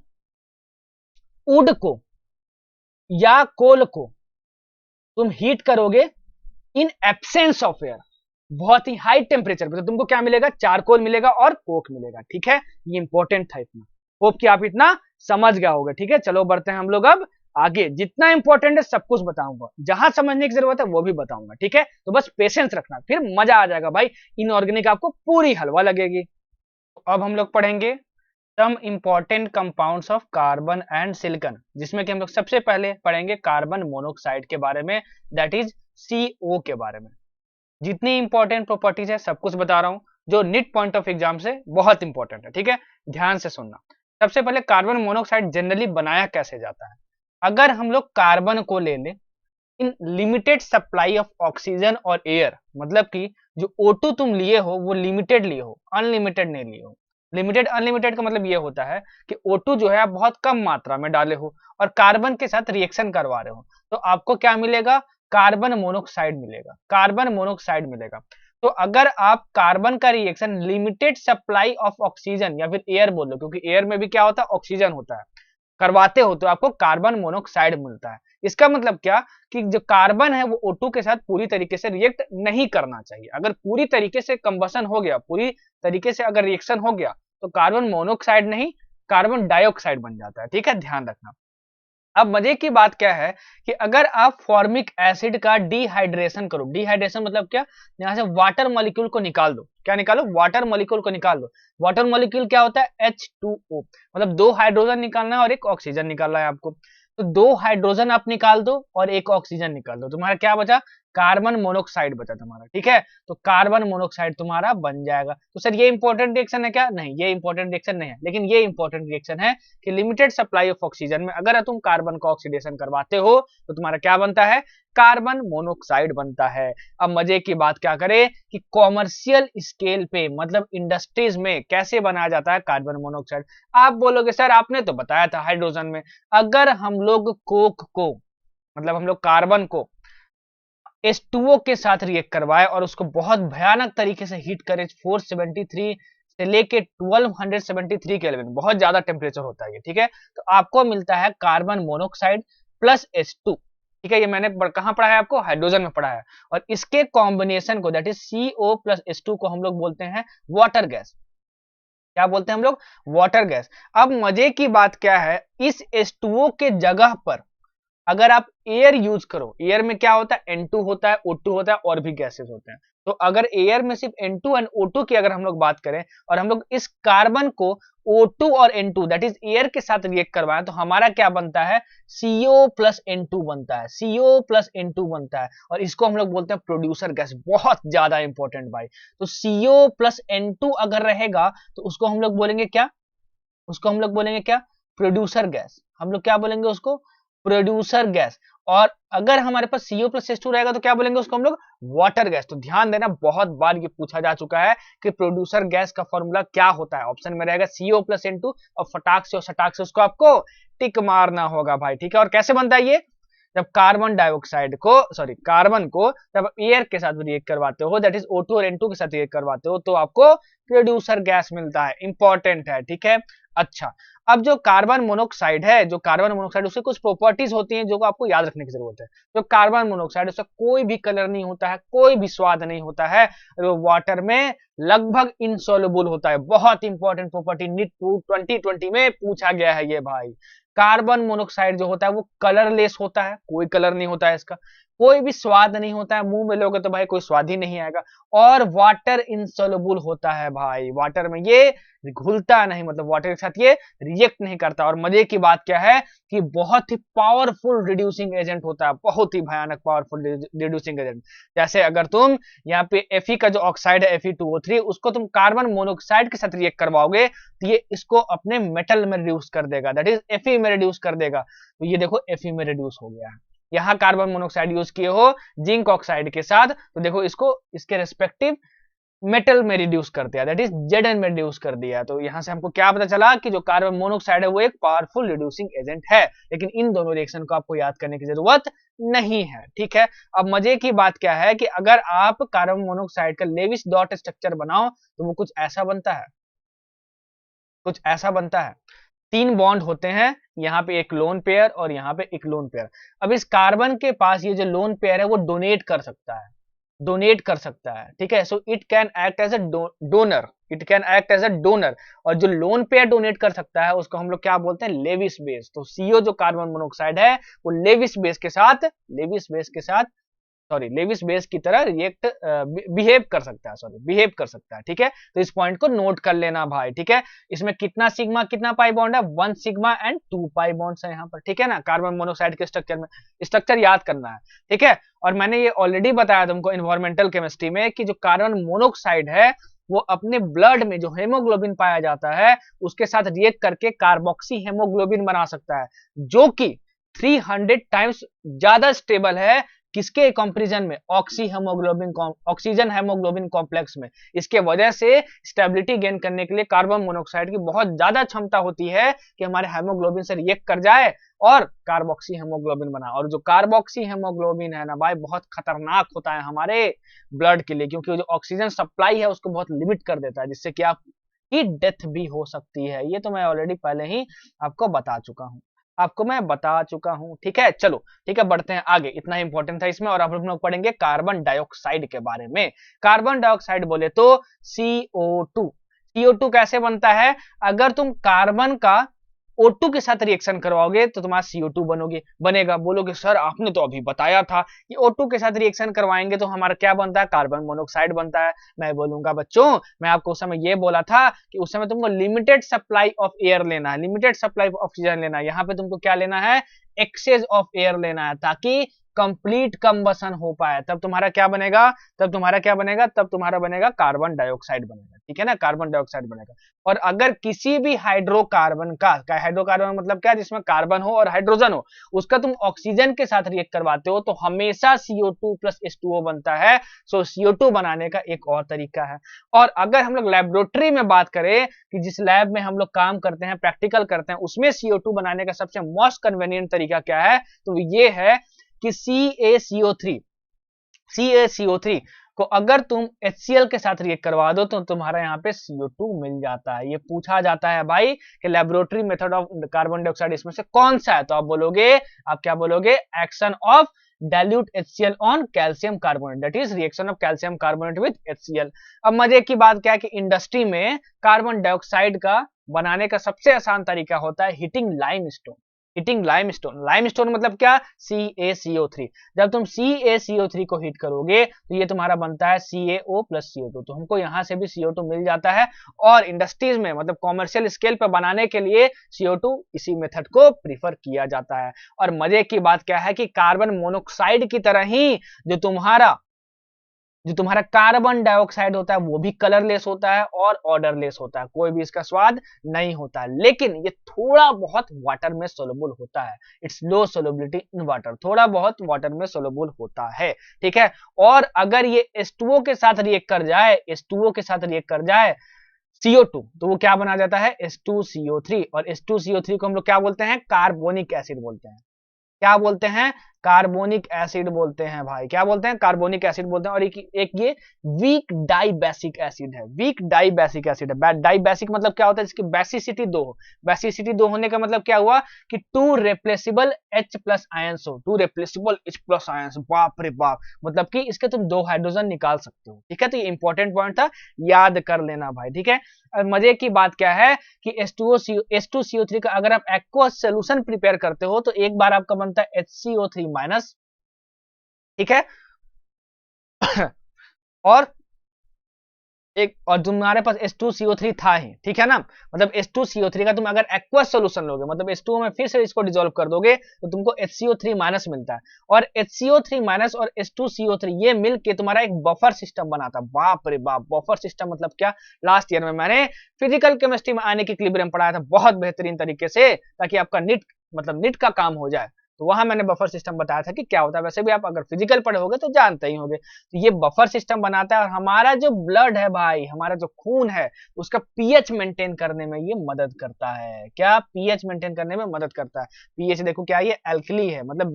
वुड को या कोल को तुम हीट करोगे इन एब्सेंस ऑफ एयर, बहुत ही हाई टेम्परेचर पे, तो तुमको क्या मिलेगा, चारकोल मिलेगा और कोक मिलेगा। ठीक है, ये इंपॉर्टेंट था इतना, होप कि आप इतना समझ गए होगे। ठीक है, चलो बढ़ते हैं हम लोग अब आगे, जितना इंपॉर्टेंट है सब कुछ बताऊंगा, जहां समझने की जरूरत है वो भी बताऊंगा। ठीक है, तो बस पेशेंस रखना, फिर मजा आ जाएगा भाई, इनऑर्गेनिक आपको पूरी हलवा लगेगी। अब हम लोग पढ़ेंगे some important compounds of carbon and silicon, जिसमें कि हम लोग सबसे पहले पढ़ेंगे कार्बन मोनोऑक्साइड के बारे में, दैट इज CO के बारे में। जितनी इंपॉर्टेंट प्रॉपर्टीज है सब कुछ बता रहा हूं, जो नीट पॉइंट ऑफ एग्जाम से बहुत इंपॉर्टेंट है। ठीक है, ध्यान से सुनना। सबसे पहले कार्बन मोनोऑक्साइड जनरली बनाया कैसे जाता है। अगर हम लोग कार्बन को ले लें in limited supply of oxygen और एयर, मतलब कि जो O2 तुम लिए हो वो लिमिटेड लिए हो, अनलिमिटेड नहीं लिए हो। लिमिटेड अनलिमिटेड का मतलब ये होता है कि O2 जो है आप बहुत कम मात्रा में डाले हो और कार्बन के साथ रिएक्शन करवा रहे हो, तो आपको क्या मिलेगा, कार्बन मोनोऑक्साइड मिलेगा, कार्बन मोनोऑक्साइड मिलेगा। तो अगर आप कार्बन का reaction limited supply of oxygen या फिर एयर बोलो, क्योंकि एयर में भी क्या होता है, ऑक्सीजन होता है, करवाते हो तो आपको कार्बन मोनोऑक्साइड मिलता है। इसका मतलब क्या कि जो कार्बन है वो O2 के साथ पूरी तरीके से रिएक्ट नहीं करना चाहिए। अगर पूरी तरीके से कंबसन हो गया, पूरी तरीके से अगर रिएक्शन हो गया, तो कार्बन मोनोऑक्साइड नहीं, कार्बन डाइऑक्साइड बन जाता है। ठीक है, ध्यान रखना। अब मजे की बात क्या है कि अगर आप फॉर्मिक एसिड का डिहाइड्रेशन करो, डिहाइड्रेशन मतलब क्या, यहां से वाटर मॉलिक्यूल को निकाल दो, क्या निकालो, वाटर मॉलिक्यूल को निकाल दो। वाटर मॉलिक्यूल क्या होता है, H2O, मतलब 2 हाइड्रोजन निकालना है और 1 ऑक्सीजन निकालना है आपको। तो 2 हाइड्रोजन आप निकाल दो और 1 ऑक्सीजन निकाल दो, तुम्हारा क्या बचा, कार्बन मोनोऑक्साइड बचा तुम्हारा। ठीक है, तो कार्बन मोनोऑक्साइड तुम्हारा बन जाएगा। तो सर ये इंपॉर्टेंट रिएक्शन है क्या, नहीं, ये इंपॉर्टेंट रिएक्शन नहीं है, लेकिन ये इंपॉर्टेंट रिएक्शन है कि लिमिटेड सप्लाई ऑफ ऑक्सीजन में अगर तुम कार्बन का ऑक्सीडेशन करवाते हो तो तुम्हारा क्या बनता है, कार्बन मोनोऑक्साइड बनता है। अब मजे की बात क्या करें कि कॉमर्शियल स्केल पे, मतलब इंडस्ट्रीज में कैसे बनाया जाता है कार्बन मोनोऑक्साइड। आप बोलोगे सर आपने तो बताया था हाइड्रोजन में, अगर हम लोग कोक को, मतलब हम लोग कार्बन को H2O के साथ रिएक्ट करवाए और उसको बहुत भयानक तरीके से हीट करे 473 से लेके 1273 केल्विन, बहुत ज्यादा टेम्परेचर होता है ये। ठीक है, तो आपको मिलता है कार्बन मोनोऑक्साइड प्लस H2। ठीक है, ये मैंने कहां पढ़ा है, आपको हाइड्रोजन में पढ़ा है। और इसके कॉम्बिनेशन को, that is CO plus H2 को हम लोग बोलते हैं वाटर गैस। क्या बोलते हैं हम लोग, वाटर गैस। अब मजे की बात क्या है, इस H2O के जगह पर अगर आप एयर यूज करो, एयर में क्या होता है, N2 होता है, O2 होता है और भी गैसेस होते हैं। तो अगर एयर में सिर्फ N2 एंड O2 की अगर हम लोग बात करें और हम लोग इस कार्बन को O2 और N2 दैट इज एयर के साथ रिएक्ट करवाएं, तो हमारा क्या बनता है, CO प्लस N2 बनता है, CO प्लस N2 बनता है। और इसको हम लोग बोलते हैं प्रोड्यूसर गैस, बहुत ज्यादा इंपॉर्टेंट भाई। तो CO प्लस N2 अगर रहेगा तो उसको हम लोग बोलेंगे क्या, उसको हम लोग बोलेंगे क्या, प्रोड्यूसर गैस। हम लोग क्या बोलेंगे उसको, प्रोड्यूसर गैस। और अगर हमारे पास CO प्लस H2 रहेगा तो क्या बोलेंगे उसको हम लोग, वाटर गैस। तो ध्यान देना, बहुत बार ये पूछा जा चुका है कि प्रोड्यूसर गैस का फॉर्मूला क्या होता है। ऑप्शन में रहेगा CO प्लस N2 और फटाक से और सटाक से उसको आपको टिक मारना होगा भाई। ठीक है, और कैसे बनता है ये, जब कार्बन डाइऑक्साइड को, सॉरी कार्बन को जब एयर के साथ रिएक्ट करवाते हो, दैट इज O2 और N2 के साथ रिएक्ट करवाते हो, तो आपको प्रोड्यूसर गैस मिलता है। इंपॉर्टेंट है। ठीक है, अच्छा, अब जो कार्बन मोनोऑक्साइड है, जो कार्बन मोनोऑक्साइड, उसकी कुछ प्रॉपर्टीज होती हैं जो आपको याद रखने की जरूरत है। जो कार्बन मोनोऑक्साइड, उसका कोई भी कलर नहीं होता है, कोई भी स्वाद नहीं होता है, वो वाटर में लगभग इनसॉल्युबल होता है। बहुत इंपॉर्टेंट प्रॉपर्टी, नीट 2020 में पूछा गया है ये भाई। कार्बन मोनोऑक्साइड जो होता है वो कलरलेस होता है, कोई कलर नहीं होता है इसका, कोई भी स्वाद नहीं होता है, मुंह में लोगे तो भाई कोई स्वाद ही नहीं आएगा। और वाटर इनसॉल्युबल होता है भाई, वाटर में ये घुलता नहीं, मतलब वाटर के साथ ये रिएक्ट नहीं करता। और मजे की बात क्या है कि बहुत ही पावरफुल रिड्यूसिंग एजेंट होता है, बहुत ही भयानक पावरफुल रिड्यूसिंग एजेंट। जैसे अगर तुम यहाँ पे Fe का जो ऑक्साइड है Fe2O3, उसको तुम कार्बन मोनोऑक्साइड के साथ रिएक्ट करवाओगे तो ये इसको अपने मेटल में रिड्यूस कर देगा, दैट इज Fe में रिड्यूस कर देगा। तो ये देखो Fe में रिड्यूस हो गया है। यहाँ कार्बन मोनोऑक्साइड यूज किए हो जिंक ऑक्साइड के साथ, तो देखो इसको इसके रेस्पेक्टिव मेटल में रिड्यूस कर दिया, दैट इज Zn में रिड्यूस कर दिया। तो यहां से हमको क्या पता चला कि जो कार्बन मोनोऑक्साइड है वो एक पावरफुल रिड्यूसिंग एजेंट है। लेकिन इन दोनों रिएक्शन को आपको याद करने की जरूरत नहीं है। ठीक है, अब मजे की बात क्या है कि अगर आप कार्बन मोनोऑक्साइड का लेविस डॉट स्ट्रक्चर बनाओ तो वो कुछ ऐसा बनता है, कुछ ऐसा बनता है। 3 बॉन्ड होते हैं, यहाँ पे एक लोन पेयर और यहाँ पे एक लोन पेयर। अब इस कार्बन के पास ये जो लोन पेयर है वो डोनेट कर सकता है, डोनेट कर सकता है, ठीक है। So it can act as a donor, it can act as a donor. और जो लोन पेयर डोनेट कर सकता है उसको हम लोग क्या बोलते हैं, लेविस बेस। तो सीओ जो कार्बन मोनोऑक्साइड है वो लेविस बेस के साथ, लेविस बेस की तरह रिएक्ट बिहेव कर सकता है, बिहेव कर सकता है, ठीक है। तो इस पॉइंट को नोट कर लेना भाई, ठीक है। इसमें कितना सिग्मा कितना पाई बॉन्ड है, 1 सिग्मा एंड 2 पाई बॉन्ड्स है यहाँ पर, ठीक है ना। कार्बन मोनोऑक्साइड के स्ट्रक्चर में स्ट्रक्चर याद करना है, ठीक है। और मैंने ये ऑलरेडी बताया तुमको इन्वायरमेंटल केमिस्ट्री में कि जो कार्बन मोनोऑक्साइड है वो अपने ब्लड में जो हेमोग्लोबिन पाया जाता है उसके साथ रिएक्ट करके कार्बोक्सी हेमोग्लोबिन बना सकता है, जो कि 300 टाइम्स ज्यादा स्टेबल है किसके कंपैरिजन में, ऑक्सीजन हेमोग्लोबिन कॉम्प्लेक्स में। इसके वजह से स्टेबिलिटी गेन करने के लिए कार्बन मोनोऑक्साइड की बहुत ज्यादा क्षमता होती है कि हमारे हेमोग्लोबिन से रिएक्ट कर जाए और कार्बोक्सी हेमोग्लोबिन बना। और जो कार्बोक्सी हेमोग्लोबिन है ना भाई बहुत खतरनाक होता है हमारे ब्लड के लिए, क्योंकि जो ऑक्सीजन सप्लाई है उसको बहुत लिमिट कर देता है, जिससे कि आपकी डेथ भी हो सकती है। ये तो मैं ऑलरेडी पहले ही आपको बता चुका हूं, ठीक है। चलो ठीक है, बढ़ते हैं आगे, इतना ही इंपॉर्टेंट था इसमें। और अब हम लोग पढ़ेंगे कार्बन डाइऑक्साइड के बारे में। कार्बन डाइऑक्साइड बोले तो CO2। CO2 कैसे बनता है, अगर तुम कार्बन का O2 के साथ रिएक्शन करवाओगे तो तुम्हारा CO2 बनेगा। बोलोगे सर आपने तो अभी बताया था कि O2 के साथ रिएक्शन करवाएंगे तो हमारा क्या बनता है, कार्बन मोनोऑक्साइड बनता है। मैं बोलूंगा बच्चों, मैं आपको उस समय ये बोला था कि उस समय तुमको लिमिटेड सप्लाई ऑफ एयर लेना है, लिमिटेड सप्लाई ऑफ ऑक्सीजन लेना है। यहाँ पे तुमको क्या लेना है, एक्सेस ऑफ एयर लेना है, ताकि कंप्लीट कंबसन हो पाए। तब तुम्हारा क्या बनेगा, तब तुम्हारा बनेगा कार्बन डाइऑक्साइड बनेगा, ठीक है ना, कार्बन डाइऑक्साइड बनेगा। और अगर किसी भी हाइड्रोकार्बन का, हाइड्रोकार्बन मतलब क्या, जिसमें कार्बन हो और हाइड्रोजन हो, उसका तुम ऑक्सीजन के साथ रिएक्ट करवाते हो तो हमेशा CO2 प्लस H2O बनता है। सो CO2 बनाने का एक और तरीका है। और अगर हम लोग लेबोरेटरी में बात करें कि जिस लैब में हम लोग काम करते हैं, प्रैक्टिकल करते हैं, उसमें CO2 बनाने का सबसे मोस्ट कन्वीनियंट तरीका क्या है, तो ये है कि CaCO3 को अगर तुम HCl के साथ रिएक्ट करवा दो तो तुम्हारा यहाँ पे CO2 मिल जाता है। ये पूछा जाता है भाई कि laboratory method of carbon dioxide इसमें से कौन सा है, तो आप क्या बोलोगे, action of dilute HCl on calcium carbonate, that is reaction of calcium carbonate with HCl। अब मजे की बात क्या है कि इंडस्ट्री में कार्बन डाइऑक्साइड का बनाने का सबसे आसान तरीका होता है हीटिंग लाइमस्टोन मतलब क्या, CaCO3। जब तुम CaCO3 को हीट करोगे तो ये तुम्हारा बनता है CaO प्लस CO2। तो हमको यहाँ से भी CO2 मिल जाता है। और इंडस्ट्रीज में मतलब कॉमर्शियल स्केल पर बनाने के लिए CO2 इसी मेथड को प्रीफर किया जाता है। और मजे की बात क्या है कि कार्बन मोनोऑक्साइड की तरह ही जो तुम्हारा कार्बन डाइऑक्साइड होता है वो भी कलरलेस होता है और ऑर्डरलेस होता है, कोई भी इसका स्वाद नहीं होता है। लेकिन ये थोड़ा बहुत वाटर में सोलुबल होता है, it's low solubility in water, थोड़ा बहुत वाटर में सोलुबल होता है, ठीक है। और अगर ये H2O के साथ रिएक्ट कर जाए CO2 तो वो क्या बना जाता है, H2CO3। और H2CO3 को हम लोग क्या बोलते हैं, कार्बोनिक एसिड बोलते हैं। क्या बोलते हैं, कार्बोनिक एसिड बोलते हैं भाई, क्या बोलते हैं, कार्बोनिक एसिड बोलते हैं। और एक ये वीक डाइबेसिक एसिड है, डाइबेसिक मतलब क्या होता है, इसकी बेसिसिटी 2 हो। बेसिसिटी 2 होने का मतलब क्या हुआ कि 2 रिप्लेसेबल H प्लस आयंस हो, 2 रिप्लेसेबल H प्लस आयंस, बाप रे बाप, मतलब कि इसके तुम 2 हाइड्रोजन निकाल सकते हो, ठीक है। तो ये इंपॉर्टेंट पॉइंट था, याद कर लेना भाई, ठीक है। मजे की बात क्या है कि H2CO3 का अगर आप एक्वस सोल्यूशन प्रिपेयर करते हो तो एक बार आपका बनता है HCO3 माइनस, ठीक है। और तुम्हारे पास H2CO3 था ही, ठीक है ना, मतलब H2CO3 का तुम अगर एक्वस सोल्यूशन लोगे, मतलब H2O में फिर से इसको डिसॉल्व कर दोगे तो तुमको HCO3 माइनस मिलता है। और HCO3 माइनस और H2CO3 ये मिलके तुम्हारा एक बफर सिस्टम बनाता है। बाप रे बाप, बफर सिस्टम मतलब क्या, लास्ट ईयर में मैंने फिजिकल केमिस्ट्री में आने की इक्विलिब्रियम पढ़ाया था बहुत बेहतरीन तरीके से, ताकि आपका नीट का काम हो जाए। तो वहां मैंने बफर सिस्टम बताया था कि क्या होता है, वैसे भी आप अगर फिजिकल पढ़े होगे तो जानते ही होंगे। तो ये बफर सिस्टम बनाता है और हमारा जो ब्लड है भाई, हमारा जो खून है उसका पीएच मेंटेन करने में ये मदद करता है। क्या, पीएच मेंटेन करने में मदद करता है। पीएच देखो क्या, ये एल्कली है, मतलब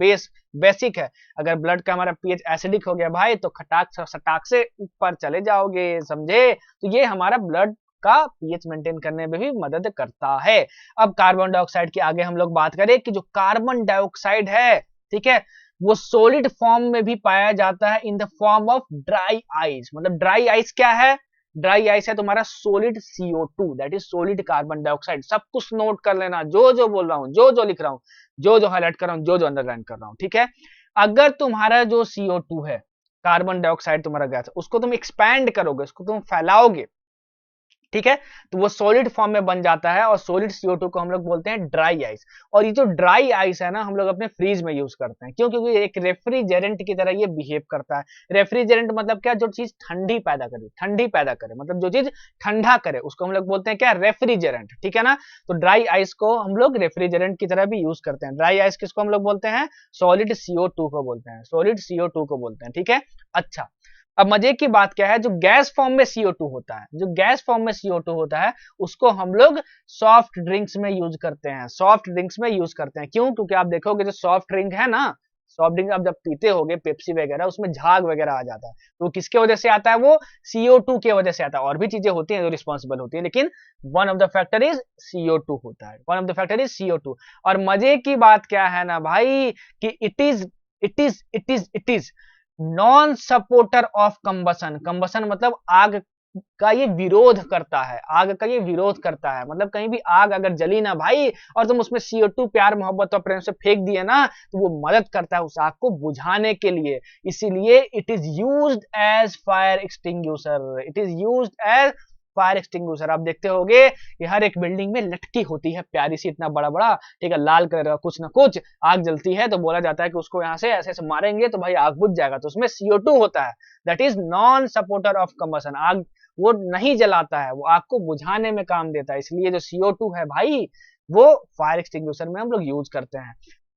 बेसिक है। अगर ब्लड का हमारा पीएच एसिडिक हो गया भाई तो सटाक से ऊपर चले जाओगे, समझे। तो ये हमारा ब्लड का पीएच मेंटेन करने में भी मदद करता है। अब कार्बन डाइऑक्साइड की आगे हम लोग बात करें कि जो कार्बन डाइऑक्साइड है, ठीक है, वो सॉलिड फॉर्म में भी पाया जाता है in the form of dry ice. मतलब ड्राई आइस क्या है? ड्राई आइस है तुम्हारा solid CO2, that is solid carbon dioxide. सब कुछ नोट कर लेना, जो जो बोल रहा हूं, जो जो लिख रहा हूं, जो जो हाईलाइट कर रहा हूं, जो जो अंडरलाइन कर रहा हूं, ठीक है। अगर तुम्हारा जो CO2 है, कार्बन डाइऑक्साइड तुम्हारा गैस, उसको तुम एक्सपैंड करोगे, उसको तुम फैलाओगे, ठीक है, तो वो सॉलिड फॉर्म में बन जाता है और सॉलिड CO2 को हम लोग बोलते हैं ड्राई आइस। और ये जो ड्राई आइस है ना, हम लोग अपने फ्रीज में यूज करते हैं। क्यों? क्योंकि एक रेफ्रिजरेंट की तरह ये बिहेव करता है। रेफ्रिजरेंट मतलब क्या? जो चीज ठंडी पैदा करे, ठंडी पैदा करे, मतलब जो चीज ठंडा करे, उसको हम लोग बोलते हैं क्या? रेफ्रिजरेंट, ठीक है ना। तो ड्राई आइस को हम लोग रेफ्रिजरेंट की तरह भी यूज करते हैं। ड्राई आइस किसको हम लोग बोलते हैं? सॉलिड CO2 को बोलते हैं, सॉलिड CO2 को बोलते हैं, ठीक है। अच्छा, अब मजे की बात क्या है, जो गैस फॉर्म में CO2 होता है, जो गैस फॉर्म में CO2 होता है, उसको हम लोग सॉफ्ट ड्रिंक्स में यूज करते हैं, सॉफ्ट ड्रिंक्स में यूज करते हैं। क्यों? क्योंकि आप देखोगे जो सॉफ्ट ड्रिंक है ना, सॉफ्ट ड्रिंक आप जब पीते होगे, पेप्सी वगैरह, उसमें झाग वगैरह आ जाता है, तो किसके वजह से आता है? वो CO2 की वजह से आता है। और भी चीजें होती हैं जो रिस्पॉन्सिबल होती है, लेकिन one of the factor is CO2 होता है, one of the factor is CO2। और मजे की बात क्या है ना भाई, कि it is non supporter of combustion. Combustion मतलब आग का ये विरोध करता है, आग का ये विरोध करता है। मतलब कहीं भी आग अगर जली ना भाई, और तुम उसमें CO2 प्यार मोहब्बत और प्रेम से फेंक दिए ना, तो वो मदद करता है उस आग को बुझाने के लिए। इसीलिए it is used as fire extinguisher, it is used as fire extinguisher. आप देखते होगे ये हर एक बिल्डिंग में लटकी होती है, प्यारी सी, इतना बड़ा बड़ा, ठीक है, लाल कलर का, कुछ ना कुछ आग जलती है तो बोला जाता है कि उसको यहाँ से ऐसे ऐसे मारेंगे तो भाई आग बुझ जाएगा। तो उसमें CO2 होता है, that is non supporter of combustion. आग वो नहीं जलाता है, वो आग को बुझाने में काम देता है। इसलिए जो CO2 है भाई, वो फायर एक्सटिंग्विशर में हम लोग यूज करते हैं।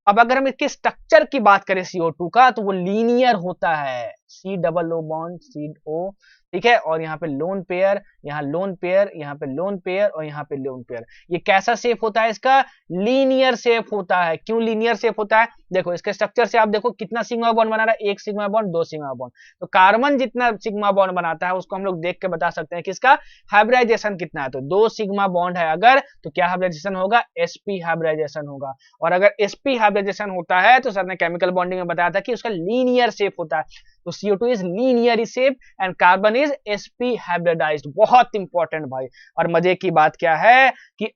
अब अगर हम इसके स्ट्रक्चर की बात करें CO2 का, तो वो लीनियर होता है, COO बॉन्ड CO, ठीक है। और यहाँ पे लोन पेयर, यहाँ लोन पेयर, यहाँ पे लोन पेयर और यहाँ पे लोन पेयर। ये कैसा शेप होता है इसका? लीनियर शेप होता है। क्यों लीनियर शेप होता है? देखो इसके स्ट्रक्चर से आप देखो कितना सिग्मा बॉन्ड बना रहा है, एक सिग्मा बॉन्ड, दो सिग्मा बॉन्ड। तो कार्बन जितना सिग्मा बॉन्ड बनाता है उसको हम लोग देख के बता सकते हैं कि इसका हाइब्रिडाइजेशन कितना है। तो दो सिग्मा बॉन्ड है अगर, तो क्या हाइब्रिडाइजेशन होगा? sp हाइब्रिडाइजेशन होगा। और अगर sp हाइब्रिडाइजेशन होता है तो सर ने केमिकल बॉन्डिंग में बताया था कि उसका लीनियर शेप होता है। तो CO2 is linear shape and carbon is sp hybridised. बहुत इंपॉर्टेंट भाई। और मजे की बात क्या है कि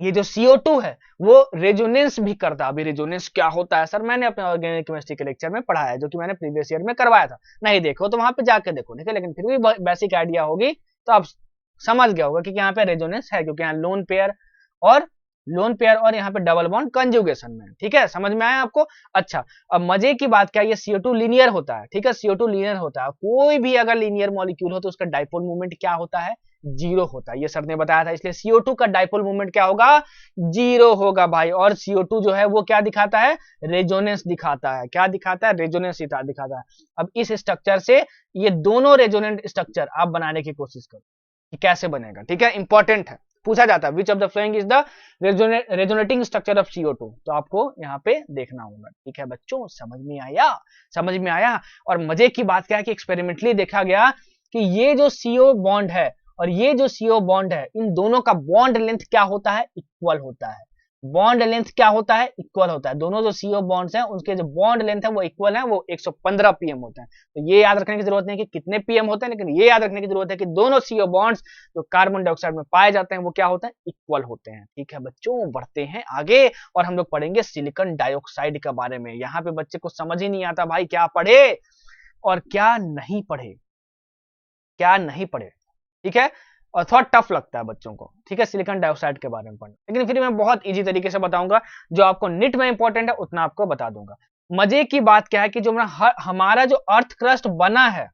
ये जो CO2 है वो रेजोनेंस भी करता है। अभी रेजोनेंस क्या होता है सर? मैंने अपने ऑर्गेनिक केमिस्ट्री के लेक्चर में पढ़ाया है, जो कि मैंने प्रीवियस ईयर में करवाया था। नहीं देखो तो वहां पे जाके देखो, ठीक है। लेकिन फिर भी बेसिक आइडिया होगी तो आप समझ गया होगा कि यहाँ पे रेजोनेंस है, क्योंकि यहाँ लोन पेयर और यहाँ पे डबल बॉन्ड कंजुगेशन में, ठीक है। समझ में आया आपको? अच्छा, अब मजे की बात क्या है, ये CO2 लीनियर होता है, ठीक है। CO2 लीनियर होता है। कोई भी अगर लीनियर मॉलिक्यूल हो तो उसका डाइपोल मूवमेंट क्या होता है? जीरो होता है। ये सर ने बताया था। इसलिए CO2 का डाइपोल मूवमेंट क्या होगा? जीरो होगा भाई। और CO2 जो है वो क्या दिखाता है? रेजोनेंस दिखाता है। क्या दिखाता है? रेजोनेंस दिखाता है। अब इस स्ट्रक्चर से ये दोनों रेजोनेंट स्ट्रक्चर आप बनाने की कोशिश करो कि कैसे बनेगा, ठीक है। इंपॉर्टेंट है, पूछा जाता है विच of the following is the resonating structure of CO2। तो आपको यहाँ पे देखना होगा, ठीक है बच्चों। समझ में आया? समझ में आया। और मजे की बात क्या है कि एक्सपेरिमेंटली देखा गया कि ये जो CO बॉन्ड है और ये जो CO बॉन्ड है, इन दोनों का बॉन्ड लेंथ क्या होता है? इक्वल होता है। बॉन्ड लेंथ क्या होता है? इक्वल होता है। दोनों जो CO बॉन्ड्स हैं उनके जो बॉन्ड लेंथ है वो इक्वल है, वो 115 pm होते हैं। तो ये याद रखने की जरूरत नहीं कि कितने pm होते हैं, लेकिन ये याद रखने की जरूरत है कि दोनों CO बॉन्ड्स जो कार्बन डाइऑक्साइड में पाए जाते हैं वो क्या होते हैं? इक्वल होते हैं, ठीक है बच्चों। बढ़ते हैं आगे और हम लोग पढ़ेंगे सिलिकॉन डाइऑक्साइड के बारे में। यहाँ पे बच्चे को समझ ही नहीं आता भाई क्या पढ़े और क्या नहीं पढ़े, क्या नहीं पढ़े, ठीक है। और थोड़ा टफ लगता है बच्चों को, ठीक है, सिलिकॉन डाइऑक्साइड के बारे में पढ़ना। लेकिन फिर मैं बहुत इजी तरीके से बताऊंगा, जो आपको निट में इंपॉर्टेंट है उतना आपको बता दूंगा। मजे की बात क्या है कि जो हमारा जो अर्थ क्रस्ट बना है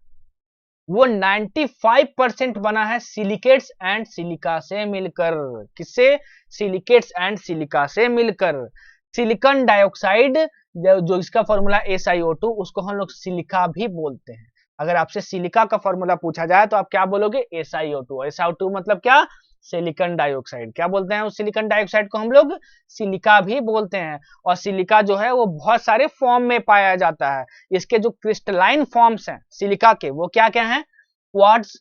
वो 95% बना है सिलिकेट्स एंड सिलिका से मिलकर। किससे? सिलिकेट्स एंड सिलिका से मिलकर। सिलिकॉन डाइऑक्साइड जो इसका फॉर्मूला SiO2, उसको हम लोग सिलिका भी बोलते हैं। अगर आपसे सिलिका का फॉर्मूला पूछा जाए तो आप क्या बोलोगे? SiO2। SiO2 मतलब क्या? Silicon dioxide. क्या बोलते हैं उस सिलिकॉन डाइऑक्साइड को? हम लोग सिलिका भी बोलते हैं। और सिलिका जो है वो बहुत सारे फॉर्म में पाया जाता है। इसके जो क्रिस्टलाइन फॉर्म्स हैं सिलिका के, वो क्या क्या हैं? Quartz,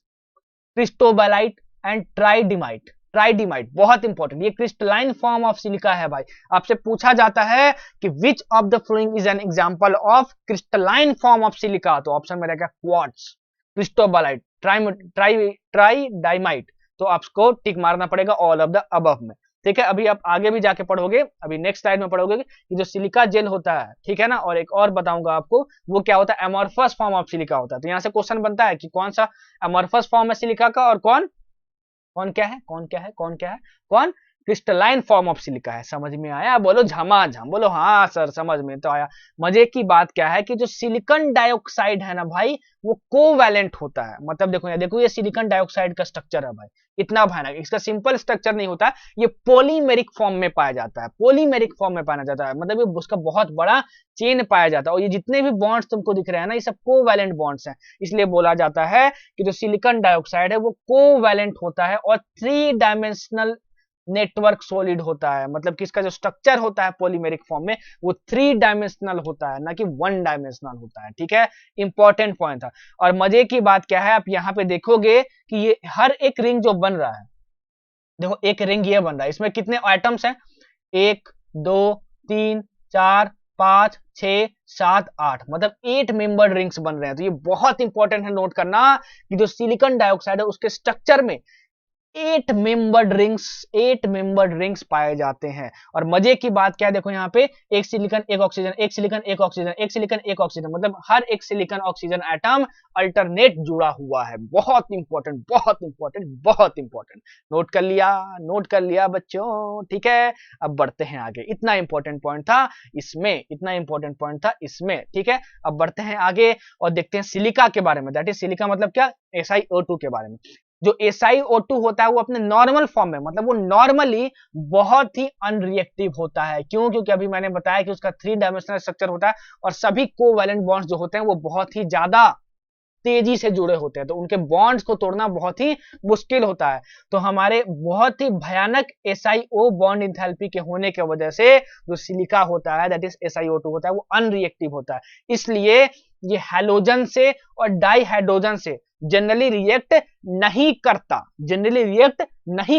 क्रिस्टोबैलाइट and ट्राइडिमाइट। ट्राइडिमाइट, बहुत इंपॉर्टेंट, ये क्रिस्टलाइन फॉर्म ऑफ सिलिका है भाई। आपसे पूछा जाता है कि which of the following is an example of crystalline form of silica, तो ऑप्शन में रहेगा क्वार्ट्ज, क्रिस्टोबालाइट, ट्राइडाइमाइट, तो आपको टिक मारना पड़ेगा ऑल ऑफ द अबव में, ठीक है। अभी आप आगे भी जाके पढ़ोगे, अभी नेक्स्ट स्लाइड में पढ़ोगे कि जो सिलिका जेल होता है, ठीक है ना, और एक और बताऊंगा आपको वो क्या होता है, एमॉर्फस फॉर्म ऑफ सिलिका होता है। तो यहां से क्वेश्चन बनता है कि कौन सा एमॉर्फस फॉर्म है सिलिका का, और कौन कौन क्रिस्टलाइन फॉर्म ऑफ सिलिका है। समझ में आया? बोलो झमाझम, बोलो हाँ सर समझ में तो आया। मजे की बात क्या है कि जो सिलिकॉन डाइऑक्साइड है ना भाई, वो कोवैलेंट होता है। मतलब देखो ये सिलिकॉन डाइऑक्साइड का स्ट्रक्चर है भाई, इतना भयानक। इसका सिंपल स्ट्रक्चर नहीं होता, ये पॉलीमेरिक फॉर्म में पाया जाता है, पॉलीमेरिक फॉर्म में पाया जाता है, मतलब उसका बहुत बड़ा चेन पाया जाता है। और ये जितने भी बॉन्ड्स तुमको दिख रहे हैं ना, ये सब कोवैलेंट बॉन्ड्स हैं। इसलिए बोला जाता है कि जो सिलिकॉन डाइऑक्साइड है वो कोवैलेंट होता है और 3 डायमेंशनल नेटवर्क सॉलिड होता है। मतलब कि इसका जो स्ट्रक्चर होता है पॉलीमेरिक फॉर्म में, वो 3 डायमेंशनल होता है, ना कि 1 डायमेंशनल होता है, ठीक है। इंपॉर्टेंट पॉइंट था। और मजे की बात क्या है, आप यहाँ पे देखोगे कि ये हर एक रिंग जो बन रहा है, देखो एक रिंग ये बन रहा है, इसमें कितने एटम्स हैं, 1 2 3 4 5 6 7 8, मतलब 8 मेंबर्ड रिंग्स बन रहे हैं। तो ये बहुत इंपॉर्टेंट है नोट करना कि जो सिलिकॉन डाइऑक्साइड है उसके स्ट्रक्चर में 8 मेंबर्ड रिंग्स पाए जाते हैं। और मजे की बात क्या है, देखो यहाँ पे एक सिलिकॉन एक ऑक्सीजन, एक सिलिकॉन एक ऑक्सीजन, एक सिलिकॉन एक ऑक्सीजन, मतलब हर एक सिलिकॉन ऑक्सीजन एटम अल्टरनेट जुड़ा हुआ है। बहुत इंपॉर्टेंट, बहुत इंपॉर्टेंट, बहुत इंपॉर्टेंट। नोट कर लिया बच्चों, ठीक है। अब बढ़ते हैं आगे, इतना इंपॉर्टेंट पॉइंट था इसमें, ठीक है। अब बढ़ते हैं आगे और देखते हैं सिलिका के बारे में। दैट इज सिलिका मतलब क्या, SiO2 के बारे में। जो SiO2 होता है वो अपने नॉर्मल फॉर्म में, मतलब वो नॉर्मली बहुत ही अनरिएक्टिव होता है। क्यों? क्योंकि अभी मैंने बताया कि उसका 3 डायमेंशनल स्ट्रक्चर होता है और सभी कोवैलेंट बॉन्ड्स जो होते हैं वो बहुत ही ज्यादा तेजी से जुड़े होते हैं, तो उनके बॉन्ड्स को तोड़ना बहुत ही मुश्किल होता है। तो हमारे बहुत ही भयानक SiO बॉन्ड इंथैल्पी के होने की वजह से जो सिलिका होता है, दैट इज SiO2 होता है, वो अनरिएक्टिव होता है। इसलिए ये हैलोजन से और डाइहाइड्रोजन से जनरली रिएक्ट नहीं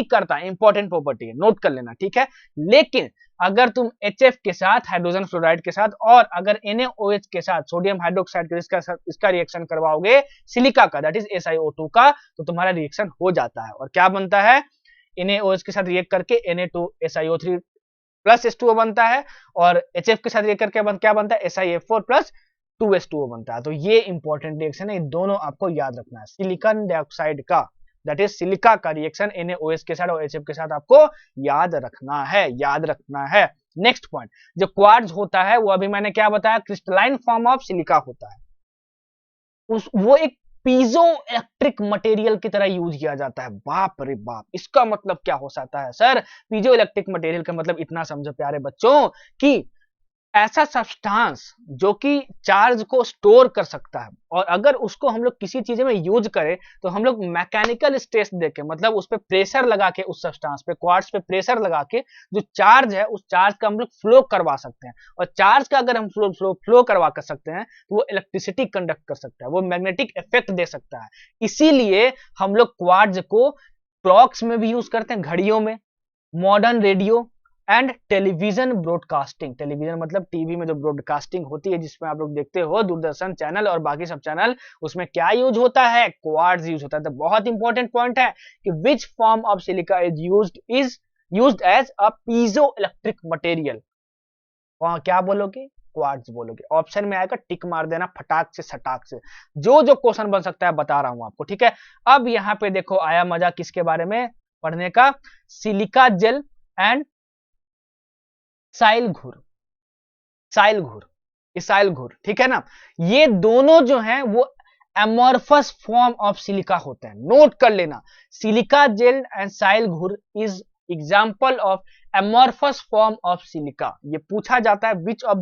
करता, इंपॉर्टेंट प्रॉपर्टी है, नोट कर लेना, ठीक है। लेकिन अगर तुम HF के साथ, हाइड्रोजन फ्लोराइड के साथ, और अगर NaOH के साथ, सोडियम हाइड्रोक्साइड के इसका रिएक्शन करवाओगे सिलिका का, दैट इज SiO2 का, तो तुम्हारा रिएक्शन हो जाता है। और क्या बनता है, NaOH के साथ रिएक्ट करके Na2SiO3 प्लस H2O बनता है, और HF के साथ रिएक्ट करके क्या बनता है, SiF4 प्लस 2H2O बनता है। तो ये इंपॉर्टेंट रिएक्शन है, ये दोनों आपको याद रखना है। सिलिकॉन डाइऑक्साइड का, दैट इज सिलिका का रिएक्शन NaOH के साथ और HF के साथ आपको याद रखना है। नेक्स्ट पॉइंट, जो क्वार्ट्ज होता है वो अभी मैंने क्या बताया, क्रिस्टलाइन फॉर्म ऑफ सिलिका होता है। वो एक पीजो इलेक्ट्रिक मटेरियल की तरह यूज किया जाता है। बाप रे बाप, इसका मतलब क्या हो सकता है सर? पीजो इलेक्ट्रिक मटेरियल का मतलब इतना समझो प्यारे बच्चों कि ऐसा सब्सटेंस जो कि चार्ज को स्टोर कर सकता है, और अगर उसको हम लोग किसी चीज में यूज करें तो हम लोग मैकेनिकल स्ट्रेस देके, मतलब उस पर प्रेशर लगा के, उस सब्सटेंस पे, क्वार्ट्ज पे प्रेशर लगा के जो चार्ज है उस चार्ज का हम लोग फ्लो करवा सकते हैं। और चार्ज का अगर हम फ्लो करवा कर सकते हैं तो वो इलेक्ट्रिसिटी कंडक्ट कर सकता है, वो मैग्नेटिक इफेक्ट दे सकता है। इसीलिए हम लोग क्वार्ट्ज को क्लॉक्स में भी यूज करते हैं, घड़ियों में, modern radio and television broadcasting. Television मतलब टीवी में जो ब्रॉडकास्टिंग होती है, जिसमें आप लोग देखते हो दूरदर्शन चैनल और बाकी सब चैनल, उसमें क्या यूज होता है, क्वार्ट्ज यूज होता है। तो बहुत इंपॉर्टेंट पॉइंट है कि which form of silica is used as a piezoelectric material. क्या बोलोगे, क्वार्ट्ज बोलोगे। ऑप्शन में आएगा, टिक मार देना फटाक से सटाक से। जो जो क्वेश्चन बन सकता है बता रहा हूं आपको, ठीक है। अब यहाँ पे देखो आया मजा किसके बारे में पढ़ने का, सिलिका जेल एंड साइल घूर, ठीक है ना। ये दोनों जो हैं वो एमॉर्फस फॉर्म ऑफ सिलिका होते हैं, नोट कर लेना। सिलिका जेल एंड साइल घूर is example of amorphous form of silica. ये पूछा जाता है विच of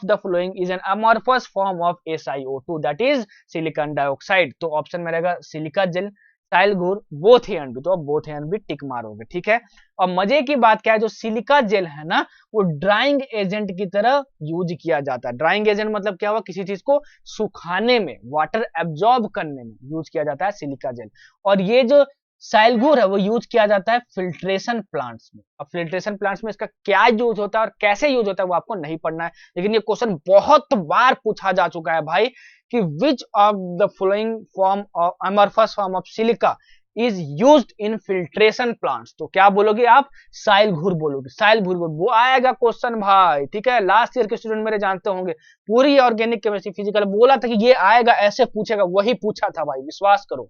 the following is an amorphous form of SiO2, that is silicon dioxide. तो ऑप्शन में रहेगा सिलिका जेल, साइल घूर, बोथ ए एंड बी, तो अब both A and B tick मारोगे, ठीक है। और मजे की बात क्या है, जो सिलिका जेल है ना, वो ड्राइंग एजेंट की तरह यूज किया जाता है। ड्राइंग एजेंट मतलब क्या हुआ, किसी चीज को सुखाने में, वाटर एब्जॉर्ब करने में यूज किया जाता है सिलिका जेल। और ये जो साइलघूर है वो यूज किया जाता है फिल्ट्रेशन प्लांट्स में। अब फिल्ट्रेशन प्लांट्स में इसका क्या यूज होता है और कैसे यूज होता है वो आपको नहीं पढ़ना है, लेकिन ये क्वेश्चन बहुत बार पूछा जा चुका है भाई कि which of the following form of amorphous form of silica is used in filtration plants. तो क्या बोलोगे आप? साइलघूर बोलोगे, साइलघूर वो आएगा क्वेश्चन भाई, ठीक है। लास्ट ईयर के स्टूडेंट मेरे जानते होंगे, पूरी ऑर्गेनिक केमिस्ट्री फिजिकल बोला था कि ये आएगा, ऐसे पूछेगा, वही पूछा था भाई, विश्वास करो,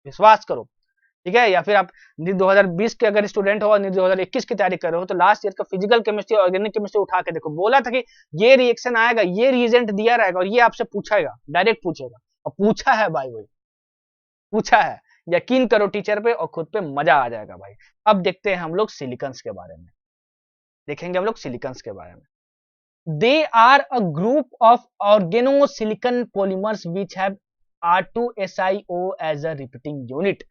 विश्वास करो, ठीक है। या फिर आप नीट 2020 के अगर स्टूडेंट हो और नीट 2021 की तैयारी कर रहे हो तो लास्ट ईयर का फिजिकल केमिस्ट्री ऑर्गेनिक केमिस्ट्री उठा के देखो, बोला था कि ये रिएक्शन आएगा, ये रिएजेंट दिया रहेगा और ये आपसे पूछेगा, डायरेक्ट पूछेगा, और पूछा है भाई, वही पूछा है। यकीन करो टीचर पे और खुद पे, मजा आ जाएगा भाई। अब देखते हैं हम लोग सिलिकॉन्स के बारे में, देखेंगे हम लोग सिलिकॉन्स के बारे में। They are a group of organosilicon polymers which have R2SiO as a repeating unit।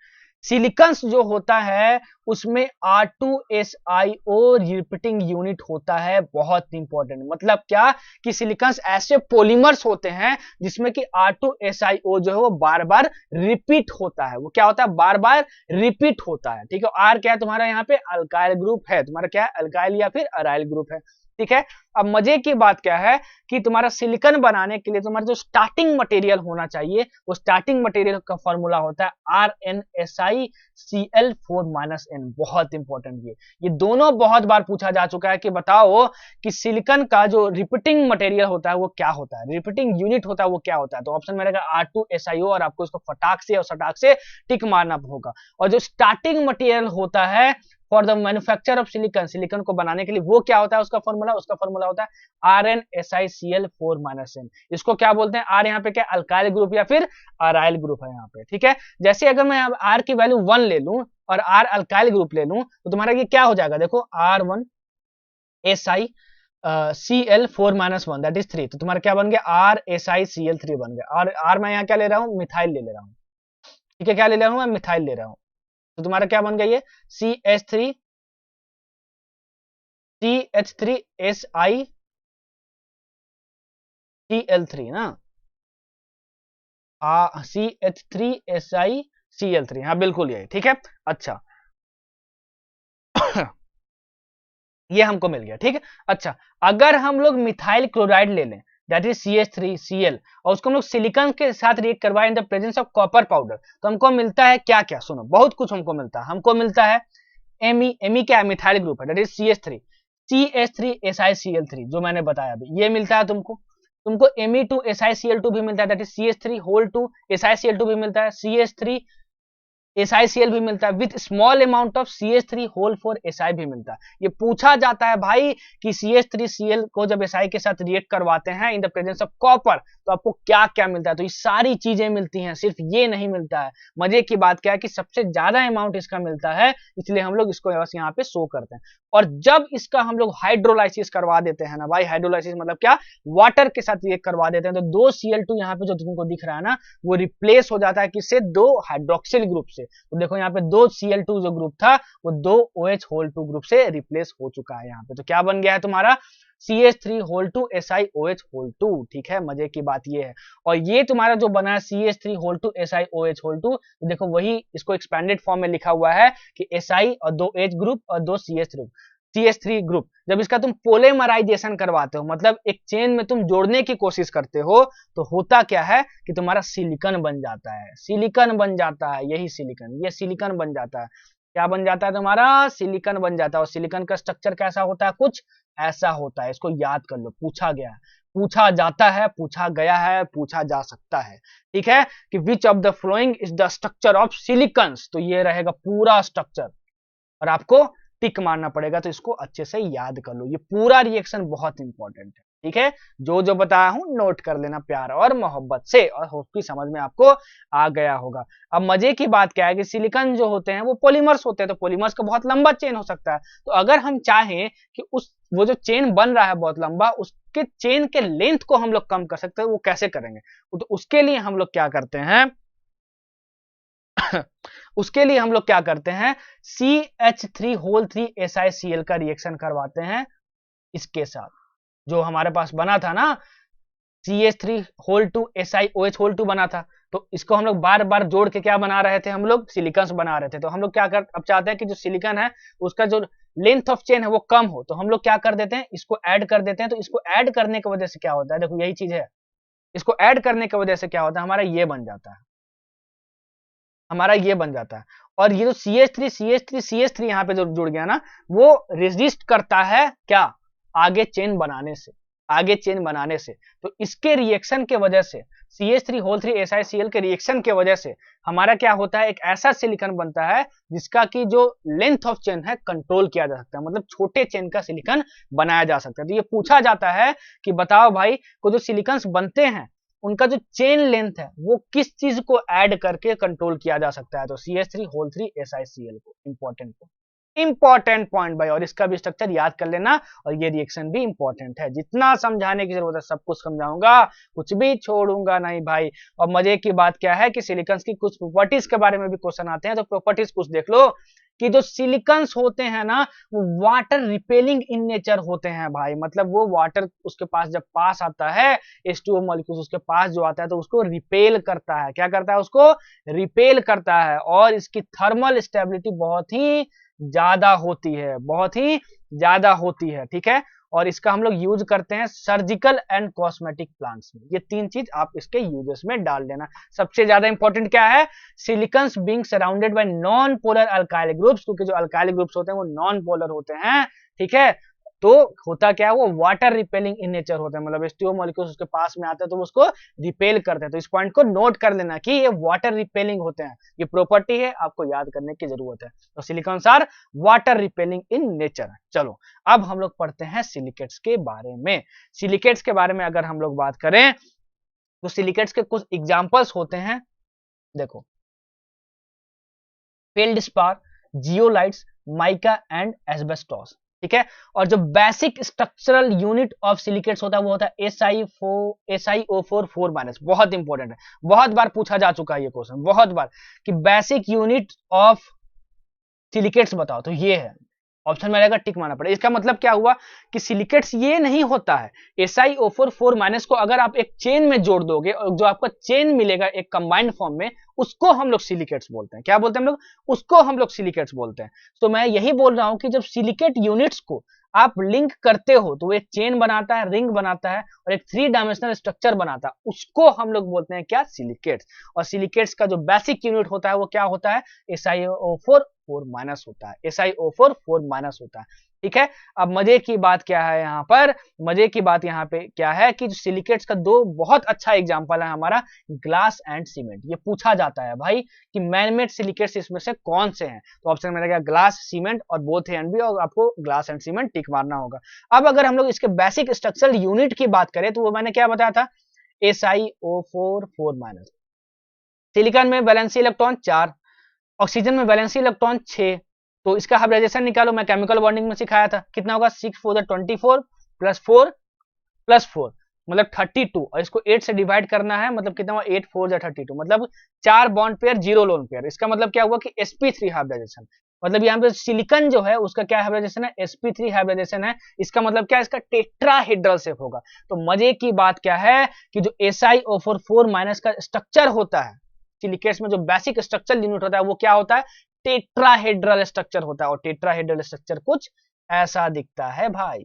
Silicones जो होता है उसमें R2SiO रिपीटिंग यूनिट होता है, बहुत इंपॉर्टेंट। मतलब क्या कि सिलिकॉन्स ऐसे पॉलीमर्स होते हैं जिसमें कि R2SiO जो है वो बार बार रिपीट होता है। वो क्या होता है? बार बार रिपीट होता है, ठीक है। R क्या है तुम्हारा? यहाँ पे अल्काइल ग्रुप है तुम्हारा, क्या है? अल्काइल या फिर अराइल ग्रुप है, ठीक है। अब मजे की बात क्या है कि तुम्हारा सिलिकॉन बनाने के लिए तुम्हारा जो स्टार्टिंग मटेरियल होना चाहिए, वो स्टार्टिंग मटेरियल का फॉर्मूला होता है RnSiCl4-n। बहुत इंपॉर्टेंट ये दोनों बहुत बार पूछा जा चुका है कि बताओ कि सिलिकॉन का जो रिपीटिंग मटेरियल होता है वो क्या होता है, रिपीटिंग यूनिट होता है वो क्या होता है। तो ऑप्शन में रहेगा R2SiO और आपको इसको फटाक से और सटाक से टिक मारना होगा। और जो स्टार्टिंग मटेरियल होता है for the manufacture of silicon, silicon को बनाने के लिए, वो क्या होता है? उसका फॉर्मूला होता है RnSiCl4-n। इसको क्या बोलते हैं? R यहाँ पे क्या? अल्काइल ग्रुप या फिर अराइल ग्रुप है यहाँ पे, ठीक है। जैसे अगर मैं R की वैल्यू 1 ले लूं और R अल्काइल ग्रुप ले लूं तो तुम्हारा ये क्या हो जाएगा? देखो R1SiCl4-1 दैट इज 3। तो तुम्हारा क्या बन गया? RSiCl3 बन गया। और R मैं यहाँ क्या ले रहा हूँ? मिथाइल ले रहा हूँ, ठीक है। क्या ले रहा हूँ मैं? मिथाइल ले रहा हूँ। तो तुम्हारा क्या बन गया? ये CH3SiCl3 ना, CH3SiCl3, हाँ बिल्कुल यही, ठीक है। अच्छा ये हमको मिल गया, ठीक है। अच्छा, अगर हम लोग मिथाइल क्लोराइड ले लें दैट इज CH3Cl और उसको हम लोग सिलिकॉन के साथ रिएक्ट करवाएं in the presence of copper powder, तो हमको मिलता है क्या क्या? सुनो, बहुत कुछ हमको मिलता है। हमको मिलता है Me क्या है? मिथाइल ग्रुप है दैट इज CH3SiCl3 जो मैंने बताया अभी, ये मिलता है तुमको। Me2SiCl2 भी मिलता है दैट इज CH3 SiCl2 भी मिलता है, CH3 SiCl भी मिलता है with small amount of CH3 Si भी मिलता है। ये पूछा जाता है भाई कि CH3Cl को जब Si के साथ रिएक्ट करवाते हैं in the presence of copper तो आपको क्या क्या मिलता है? तो ये सारी चीजें मिलती हैं, सिर्फ ये नहीं मिलता है। मजे की बात क्या है कि सबसे ज्यादा अमाउंट इसका मिलता है, इसलिए हम लोग इसको बस यहाँ पे शो करते हैं। और जब इसका हम लोग हाइड्रोलाइसिस करवा देते हैं ना भाई, हाइड्रोलाइसिस मतलब क्या? वाटर के साथ रिएक्ट करवा देते हैं तो 2 Cl2 यहाँ पे जो तुमको दिख रहा है ना, वो रिप्लेस हो जाता है किससे? 2 हाइड्रोक्सिल ग्रुप से। तो देखो यहाँ पे 2 Cl2 जो ग्रुप था वो 2 OH2 ग्रुप से रिप्लेस हो चुका है यहाँ पे। तो क्या बन गया है तुम्हारा? CH3SiOH2, ठीक है। मजे की बात ये है। और ये तुम्हारा जो बना है CH3SiOH2, देखो वही इसको एक्सपेंडेड फॉर्म में लिखा हुआ है कि Si और 2 H ग्रुप और 2 CH3 ग्रुप। जब इसका तुम पोलेमराइजेशन करवाते हो, मतलब एक चेन में तुम जोड़ने की कोशिश करते हो, तो होता क्या है कि तुम्हारा सिलिकॉन बन जाता है, सिलिकॉन बन जाता है, यही सिलिकॉन, ये सिलिकॉन बन जाता है। क्या बन जाता है तुम्हारा? सिलिकॉन बन जाता है। और सिलिकॉन का स्ट्रक्चर कैसा होता है? कुछ ऐसा होता है। इसको याद कर लो, पूछा गया है, पूछा जाता है, पूछा गया है, पूछा जा सकता है, ठीक है। कि which of the following is the structure of silicones, तो ये रहेगा पूरा स्ट्रक्चर और आपको टिक मारना पड़ेगा। तो इसको अच्छे से याद कर लो, ये पूरा रिएक्शन बहुत इंपॉर्टेंट है, ठीक है। जो जो बताया हूं नोट कर लेना प्यार और मोहब्बत से, और होप की समझ में आपको आ गया होगा। अब मजे की बात क्या है कि सिलिकॉन जो होते हैं वो पॉलीमर्स होते हैं, तो पॉलीमर्स का बहुत लंबा चेन हो सकता है। तो अगर हम चाहें कि वो जो चेन बन रहा है बहुत लंबा, उसके चेन के लेंथ को हम लोग कम कर सकते हैं, वो कैसे करेंगे? तो उसके लिए हम लोग क्या करते हैं उसके लिए हम लोग क्या करते हैं? CH3 SiCl का रिएक्शन करवाते हैं इसके साथ, जो हमारे पास बना था ना, CH3 SiOH2 बना था। तो इसको हम लोग बार बार जोड़ के क्या बना रहे थे, हम लोग सिलिकॉन्स बना रहे थे। तो हम लोग क्या कर अब चाहते हैं कि जो सिलिकॉन है उसका जो लेंथ ऑफ चेन है वो कम हो, तो हम लोग क्या कर देते हैं, इसको ऐड कर देते हैं। तो इसको ऐड करने की वजह से क्या होता है, देखो यही चीज है, इसको ऐड करने की वजह से क्या होता है, हमारा ये बन जाता है, हमारा ये बन जाता है। और ये जो CH3 यहाँ पे जो जुड़ गया ना, वो रेजिस्ट करता है क्या, आगे चेन बनाने से, आगे चेन बनाने से। तो इसके रिएक्शन के वजह से CH3 SiCl के रिएक्शन के वजह से हमारा क्या होता है, एक ऐसा सिलिकॉन बनता है जिसका की जो लेंथ ऑफ चेन है कंट्रोल किया जा सकता है, मतलब छोटे चेन का सिलिकॉन बनाया जा सकता है। तो ये पूछा जाता है कि बताओ भाई को जो सिलिकॉन्स बनते हैं उनका जो चेन लेंथ है वो किस चीज को ऐड करके कंट्रोल किया जा सकता है, तो CH3 SiCl को। इंपॉर्टेंट पॉइंट भाई, और इसका भी स्ट्रक्चर याद कर लेना, और ये रिएक्शन भी इंपॉर्टेंट है। जितना समझाने की जरूरत है सब कुछ समझाऊंगा, कुछ भी छोड़ूंगा नहीं भाई। और मजे की बात क्या है कि सिलिकॉन्स की कुछ प्रॉपर्टीज के बारे में भी क्वेश्चन आते हैं, तो प्रॉपर्टीज कुछ देख लो कि जो सिलिकॉन्स होते हैं ना वो वाटर रिपेलिंग इन नेचर होते हैं भाई, मतलब वो वाटर उसके पास जब पास आता है, H2O मॉलिक्यूल उसके पास जो आता है तो उसको रिपेल करता है, क्या करता है, उसको रिपेल करता है। और इसकी थर्मल स्टेबिलिटी बहुत ही ज्यादा होती है, बहुत ही ज्यादा होती है, ठीक है। और इसका हम लोग यूज करते हैं सर्जिकल एंड कॉस्मेटिक प्लांट्स में। ये तीन चीज आप इसके यूजेस में डाल देना। सबसे ज्यादा इंपॉर्टेंट क्या है, silicones being surrounded by non polar alkyl groups, क्योंकि जो अल्काइल ग्रुप्स होते हैं वो नॉन पोलर होते हैं, ठीक है। तो होता क्या है, वो वाटर रिपेलिंग इन नेचर होते हैं, मतलब H2O मॉलिक्यूल्स उसके पास में आते हैं तो उसको रिपेल करते हैं। तो इस पॉइंट को नोट कर लेना कि ये वाटर रिपेलिंग होते हैं, ये प्रॉपर्टी है, आपको याद करने की जरूरत है। तो silicones are water repelling in nature. चलो अब हम लोग पढ़ते हैं सिलिकेट्स के बारे में। सिलिकेट्स के बारे में अगर हम लोग बात करें तो सिलिकेट्स के कुछ एग्जांपल्स होते हैं, देखो feldspar, zeolites, mica and asbestos, ठीक है। और जो basic structural unit of silicates होता है वो होता है SiO4 माइनस। बहुत इंपॉर्टेंट है, बहुत बार पूछा जा चुका है ये क्वेश्चन, बहुत बार, कि बेसिक यूनिट ऑफ सिलिकेट्स बताओ, तो ये है ऑप्शन में रहेगा, टिक मारना पड़ेगा। इसका मतलब क्या हुआ कि सिलिकेट्स ये नहीं होता है, SiO4 माइनस को अगर आप एक चेन में जोड़ दोगे और जो आपका चेन मिलेगा एक कंबाइंड फॉर्म में, उसको हम लोग सिलिकेट्स बोलते हैं। क्या बोलते हैं हम लोग, उसको हम लोग सिलिकेट्स बोलते हैं। तो मैं यही बोल रहा हूं कि जब सिलिकेट यूनिट्स को आप लिंक करते हो तो वो एक चेन बनाता है, रिंग बनाता है और एक 3 डायमेंशनल स्ट्रक्चर बनाता है, उसको हम लोग बोलते हैं क्या, सिलिकेट्स। और सिलिकेट्स का जो बेसिक यूनिट होता है वो क्या होता है, SiO4 माइनस होता है, SiO4 माइनस होता है, ठीक है। अब मजे की बात क्या है यहाँ पर, मजे की बात यहाँ पे क्या है कि सिलिकेट्स का दो बहुत अच्छा एग्जांपल है हमारा, ग्लास एंड सीमेंट। ये पूछा जाता है भाई कि मैन मेड सिलिकेट्स इसमें से कौन से हैं, तो ऑप्शन में रहेगा ग्लास, सीमेंट और बोथ ए एंड बी, और आपको ग्लास एंड सीमेंट टिक मारना होगा। अब अगर हम लोग इसके बेसिक स्ट्रक्चरल यूनिट की बात करें तो वो मैंने क्या बताया था, SiO4 माइनस। सिलिकॉन में वैलेंसी इलेक्ट्रॉन 4, ऑक्सीजन में वैलेंसी इलेक्ट्रॉन 6। तो इसका हाइब्रिडाइजेशन निकालो, मैं केमिकल बॉन्डिंग में सिखाया था, कितना होगा, 6 4 24 प्लस 4 प्लस 4 मतलब 32, और इसको 8 से डिवाइड करना है, मतलब कितना हुआ, 8 4 32, मतलब 4 बॉन्ड पेयर 0 लोन पेयर। इसका मतलब क्या हुआ कि sp3 हाइब्रिडाइजेशन, मतलब यहाँ पे सिलिकॉन जो है उसका क्या हाइब्रिडाइजेशन है, sp3 हाइब्रिडाइजेशन है। इसका मतलब क्या है, इसका टेट्राहेड्रल शेप होगा। तो मजे की बात क्या है कि जो SiO4 माइनस का स्ट्रक्चर होता है सिलिकेट्स में, जो बेसिक स्ट्रक्चरल यूनिट होता है वो क्या होता है, टेट्राहेड्रल स्ट्रक्चर होता है। और टेट्राहेड्रल स्ट्रक्चर कुछ ऐसा दिखता है भाई,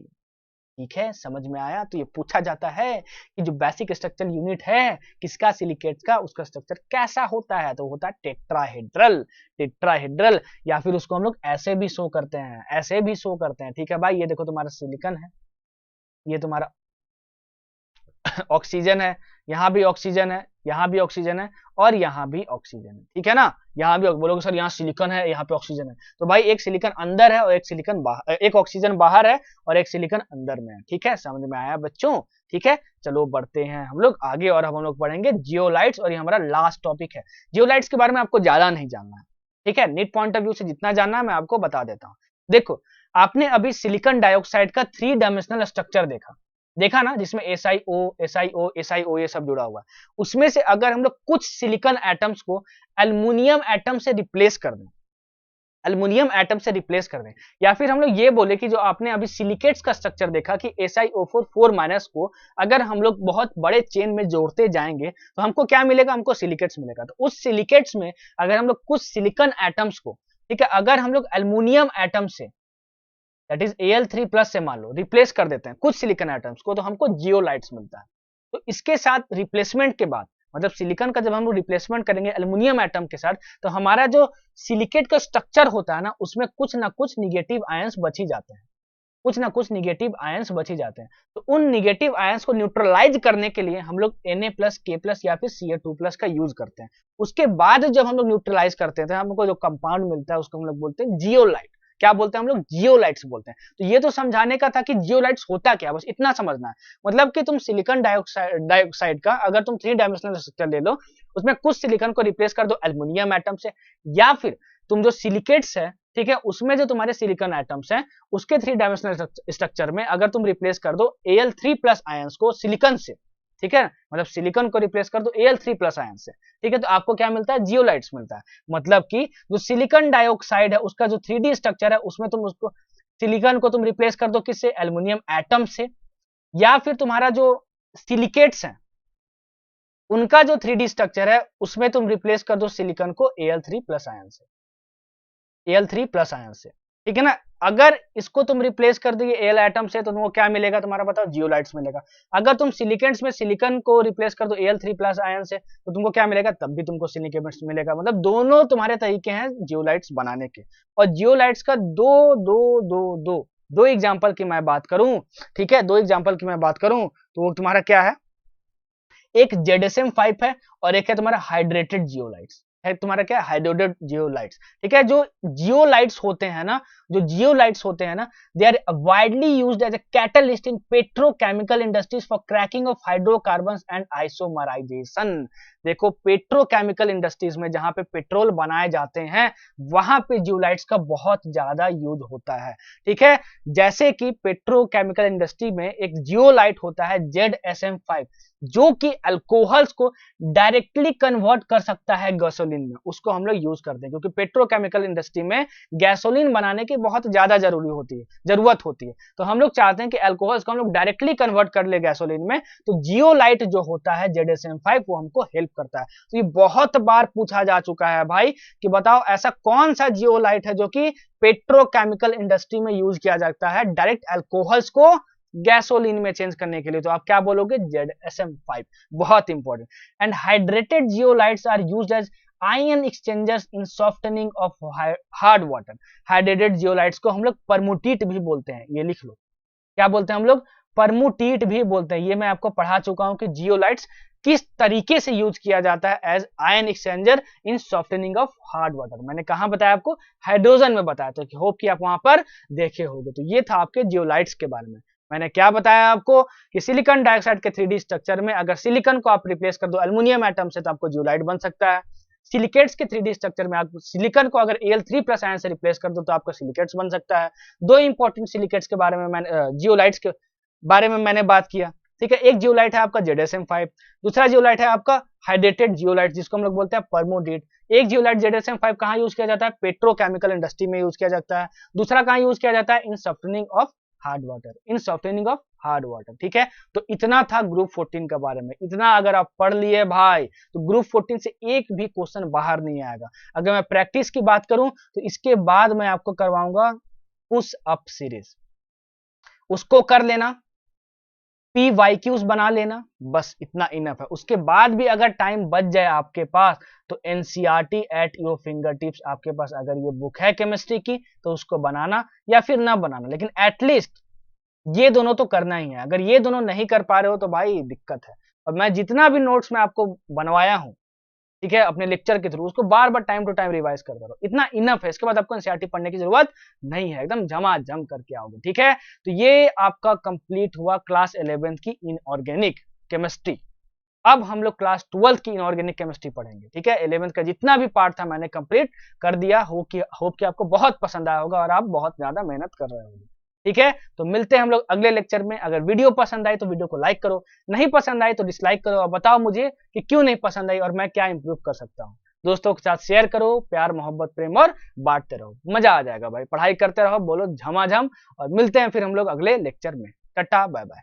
ठीक है, समझ में आया। तो ये पूछा जाता है कि जो बेसिक स्ट्रक्चरल यूनिट है किसका, सिलिकेट्स का, उसका स्ट्रक्चर कैसा होता है, तो होता है टेट्राहेड्रल, टेट्राहेड्रल। या फिर उसको हम लोग ऐसे भी शो करते हैं, ऐसे भी शो करते हैं, ठीक है भाई। ये देखो तुम्हारा सिलिकॉन है, ये तुम्हारा ऑक्सीजन है, यहाँ भी ऑक्सीजन है, यहाँ भी ऑक्सीजन है और यहाँ भी ऑक्सीजन है, ठीक है ना। यहाँ भी बोलोगे सर यहाँ सिलिकॉन है, यहाँ पे ऑक्सीजन है, तो भाई एक सिलिकॉन अंदर है और एक सिलिकॉन बाहर, एक ऑक्सीजन बाहर है और एक सिलिकॉन अंदर में है, ठीक है, समझ में आया बच्चों, ठीक है। चलो बढ़ते हैं हम लोग आगे और हम लोग पढ़ेंगे जियोलाइट्स, और ये हमारा लास्ट टॉपिक है। जियोलाइट्स के बारे में आपको ज्यादा नहीं जानना है, ठीक है, नीट पॉइंट ऑफ व्यू से जितना जानना है मैं आपको बता देता हूँ। देखो आपने अभी सिलिकॉन डाइऑक्साइड का 3 डायमेंशनल स्ट्रक्चर देखा ना, जिसमें SiO ये सब जुड़ा हुआ है। उसमें से अगर हम लोग कुछ सिलिकॉन एटम्स को एल्युमिनियम एटम से रिप्लेस कर दें, एल्युमिनियम एटम से रिप्लेस कर दें, या फिर हम लोग ये बोले कि जो आपने अभी सिलिकेट्स का स्ट्रक्चर देखा कि SiO4 4- को अगर हम लोग बहुत बड़े चेन में जोड़ते जाएंगे तो हमको क्या मिलेगा, हमको सिलिकेट्स मिलेगा। तो उस सिलिकेट्स में अगर हम लोग कुछ सिलिकॉन एटम्स को, ठीक है, अगर हम लोग aluminium atom say that is Al3+ से मान लो रिप्लेस कर देते हैं कुछ सिलिकॉन एटम्स को, तो हमको जियोलाइट्स मिलता है। तो इसके साथ रिप्लेसमेंट के बाद, मतलब सिलिकॉन का जब हम लोग रिप्लेसमेंट करेंगे एल्युमिनियम एटम के साथ, तो हमारा जो सिलिकेट का स्ट्रक्चर होता है ना, उसमें कुछ ना कुछ निगेटिव आयंस बच ही जाते हैं, कुछ ना कुछ निगेटिव आयंस बच ही जाते हैं। तो उन निगेटिव आयंस को न्यूट्रलाइज करने के लिए हम लोग Na+, K+ या फिर Ca2+ का यूज करते हैं। उसके बाद जब हम लोग न्यूट्रलाइज करते हैं, हमको जो कंपाउंड मिलता है उसको हम लोग बोलते हैं जियोलाइट। क्या बोलते हैं हम लोग, जियोलाइट्स बोलते हैं। तो ये तो समझाने का था कि जियोलाइट्स होता क्या, बस इतना समझना है। मतलब कि तुम सिलिकॉन डाइऑक्साइड का अगर तुम 3 डायमेंशनल स्ट्रक्चर ले लो, उसमें कुछ सिलिकॉन को रिप्लेस कर दो एल्युमिनियम एटम से, या फिर तुम जो सिलिकेट्स है, ठीक है, उसमें जो तुम्हारे सिलिकॉन एटम्स हैं उसके 3 डायमेंशनल स्ट्रक्चर में अगर तुम रिप्लेस कर दो Al3+ आयंस को सिलिकॉन से, ठीक है, मतलब सिलिकॉन को रिप्लेस कर दो Al3+ आयन से, ठीक है, तो आपको क्या मिलता है, जियोलाइट्स मिलता है। मतलब कि जो सिलिकॉन डाइऑक्साइड है उसका जो 3D स्ट्रक्चर है उसमें तुम उसको सिलिकॉन को तुम रिप्लेस कर दो किससे, एल्युमिनियम एटम से, या फिर तुम्हारा जो सिलिकेट्स है उनका जो 3D स्ट्रक्चर है उसमें तुम रिप्लेस कर दो सिलिकॉन को Al3+ आयन से, Al3+ आयन से, ठीक है ना। अगर इसको तुम रिप्लेस कर दोगे Al एटम से तो तुमको क्या मिलेगा, तुम्हारा बताओ, जियोलाइट्स मिलेगा। अगर तुम सिलिकेट्स में सिलिकॉन को रिप्लेस कर दो Al3+ आयन से तो तुमको क्या मिलेगा, तब भी तुमको सिलिकेट्स मिलेगा। मतलब दोनों तुम्हारे तरीके हैं जियोलाइट्स बनाने के। और जियोलाइट्स का दो एग्जांपल की मैं बात करूं, ठीक है, 2 एग्जांपल की मैं बात करूं तो वो तुम्हारा क्या है, एक ZSM5 है और एक है तुम्हारा हाइड्रेटेड जियोलाइट्स है, तुम्हारा क्या है, हाइड्रेटेड जियोलाइट्स, ठीक है। जो जियोलाइट्स होते हैं ना, जो जियोलाइट्स होते हैं ना, they are widely used as a catalyst in petrochemical industries for cracking of hydrocarbons and isomerisation. देखो पेट्रोकेमिकल इंडस्ट्रीज में जहां पे पेट्रोल बनाए जाते हैं वहां पे जियोलाइट्स का बहुत ज्यादा यूज होता है, ठीक है। जैसे कि पेट्रोकेमिकल इंडस्ट्री में एक जियोलाइट होता है ZSM5 जो कि अल्कोहल्स को डायरेक्टली कन्वर्ट कर सकता है गैसोलीन में, उसको हम लोग यूज करते हैं क्योंकि पेट्रोकेमिकल इंडस्ट्री में गैसोलीन बनाने की बहुत ज्यादा जरूरत होती है। तो हम लोग चाहते हैं कि अल्कोहल्स को हम लोग डायरेक्टली कन्वर्ट कर ले गैसोलीन में, तो जियोलाइट जो होता है ZSM5 वो हमको हेल्प करता है। तो ये बहुत बार पूछा जा चुका है भाई कि बताओ ऐसा कौन सा जियोलाइट है जो कि पेट्रोकेमिकल इंडस्ट्री में यूज किया जाता है डायरेक्ट अल्कोहल्स को गैसोलीन में चेंज करने के लिए, तो आप क्या बोलोगे, ZSM5। बहुत important. And hydrated zeolites are used as ion exchangers in softening of hard water. Hydrated zeolites को हम लोग परमुटीट भी बोलते हैं, ये लिख लो, क्या बोलते हैं हम लोग, परमुटीट भी बोलते हैं। ये मैं आपको पढ़ा चुका हूं कि जियोलाइट्स किस तरीके से यूज किया जाता है as ion exchanger in softening of hard water. मैंने कहा बताया आपको, हाइड्रोजन में बताया, तो होप कि आप वहां पर देखे होंगे। तो ये था आपके जियोलाइट्स के बारे में। मैंने क्या बताया आपको कि सिलिकॉन डाइऑक्साइड के 3D स्ट्रक्चर में अगर सिलिकॉन को आप रिप्लेस कर दो एल्युमिनियम एटम से तो आपको जियोलाइट बन सकता है। सिलिकेट्स के 3D स्ट्रक्चर में आप सिलिकॉन को अगर Al3+ आयन से रिप्लेस कर दो तो आपका सिलिकेट्स बन सकता है। 2 इंपॉर्टेंट सिलिकेट्स के बारे में मैंने जियोलाइट्स के बारे में मैंने बात किया, ठीक है। एक जियोलाइट है आपका ZSM5, दूसरा जियोलाइट है आपका हाइड्रेटेड जियोलाइट जिसको हम लोग बोलते हैं परमोडीट। एक जियोलाइट ZSM5 कहाँ यूज किया जाता है, पेट्रोकेमिकल इंडस्ट्री में यूज किया जाता है। दूसरा कहाँ यूज किया जाता है, in softening of hard water, in softening of hard water, ठीक है। तो इतना था ग्रुप 14 के बारे में। इतना अगर आप पढ़ लिए भाई तो ग्रुप 14 से एक भी क्वेश्चन बाहर नहीं आएगा। अगर मैं प्रैक्टिस की बात करूं तो इसके बाद मैं आपको करवाऊंगा पुश अप सीरीज, उसको कर लेना, PYQs बना लेना, बस इतना इनफ है। उसके बाद भी अगर टाइम बच जाए आपके पास तो NCERT at your finger tips, आपके पास अगर ये बुक है केमिस्ट्री की तो उसको बनाना या फिर ना बनाना, लेकिन एटलीस्ट ये दोनों तो करना ही है। अगर ये दोनों नहीं कर पा रहे हो तो भाई दिक्कत है। और मैं जितना भी नोट्स मैं आपको बनवाया हूं, ठीक है, अपने लेक्चर के थ्रू, उसको बार बार टाइम टू टाइम रिवाइज करता रहो, इतना इनफ है। इसके बाद आपको एनसीईआरटी पढ़ने की जरूरत नहीं है, एकदम झमाझम करके आओगे, ठीक है। तो ये आपका कंप्लीट हुआ क्लास 11th की इनऑर्गेनिक केमिस्ट्री। अब हम लोग क्लास 12th की इनऑर्गेनिक केमिस्ट्री पढ़ेंगे, ठीक है। 11th का जितना भी पार्ट था मैंने कंप्लीट कर दिया। होप कि आपको बहुत पसंद आया होगा और आप बहुत ज्यादा मेहनत कर रहे होंगे, ठीक है। तो मिलते हैं हम लोग अगले लेक्चर में। अगर वीडियो पसंद आई तो वीडियो को लाइक करो, नहीं पसंद आई तो डिसलाइक करो और बताओ मुझे कि क्यों नहीं पसंद आई और मैं क्या इंप्रूव कर सकता हूँ। दोस्तों के साथ शेयर करो, प्यार मोहब्बत प्रेम और बांटते रहो, मजा आ जाएगा भाई। पढ़ाई करते रहो, बोलो झमाझम, और मिलते हैं फिर हम लोग अगले लेक्चर में। टाटा बाय बाय।